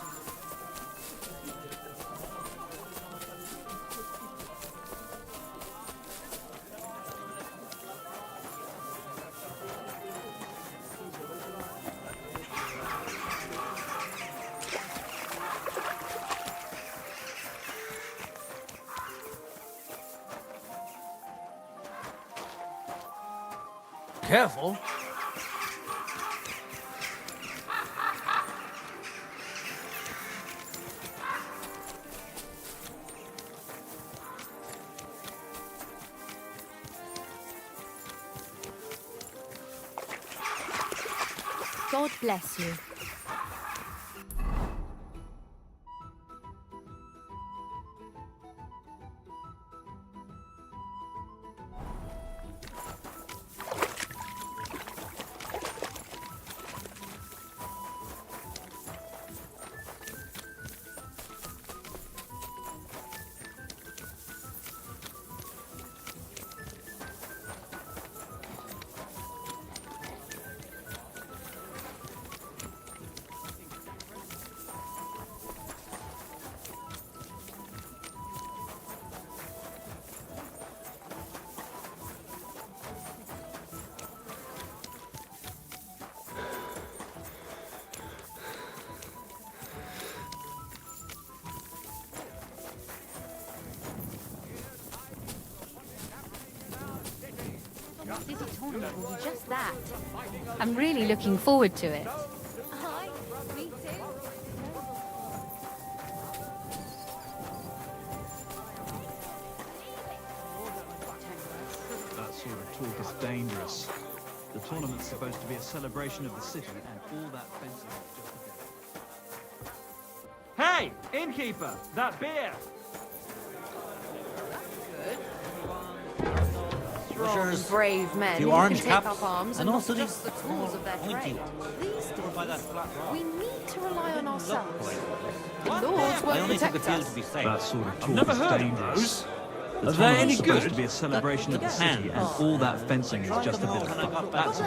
Careful. God bless you. City tournament will be just that. I'm really looking forward to it. Hi, me too. That sort of talk is dangerous. The tournament's supposed to be a celebration of the city, and all that fencing is just a bit. Hey, innkeeper! That beer! Strong, brave men who can take up arms and not just the tools of their trade. These days, we need to rely on ourselves. The lords won't protect us. That sort of talk is dangerous. The tournament's supposed to be a celebration of the city, and all that fencing is just a bit of fun. That's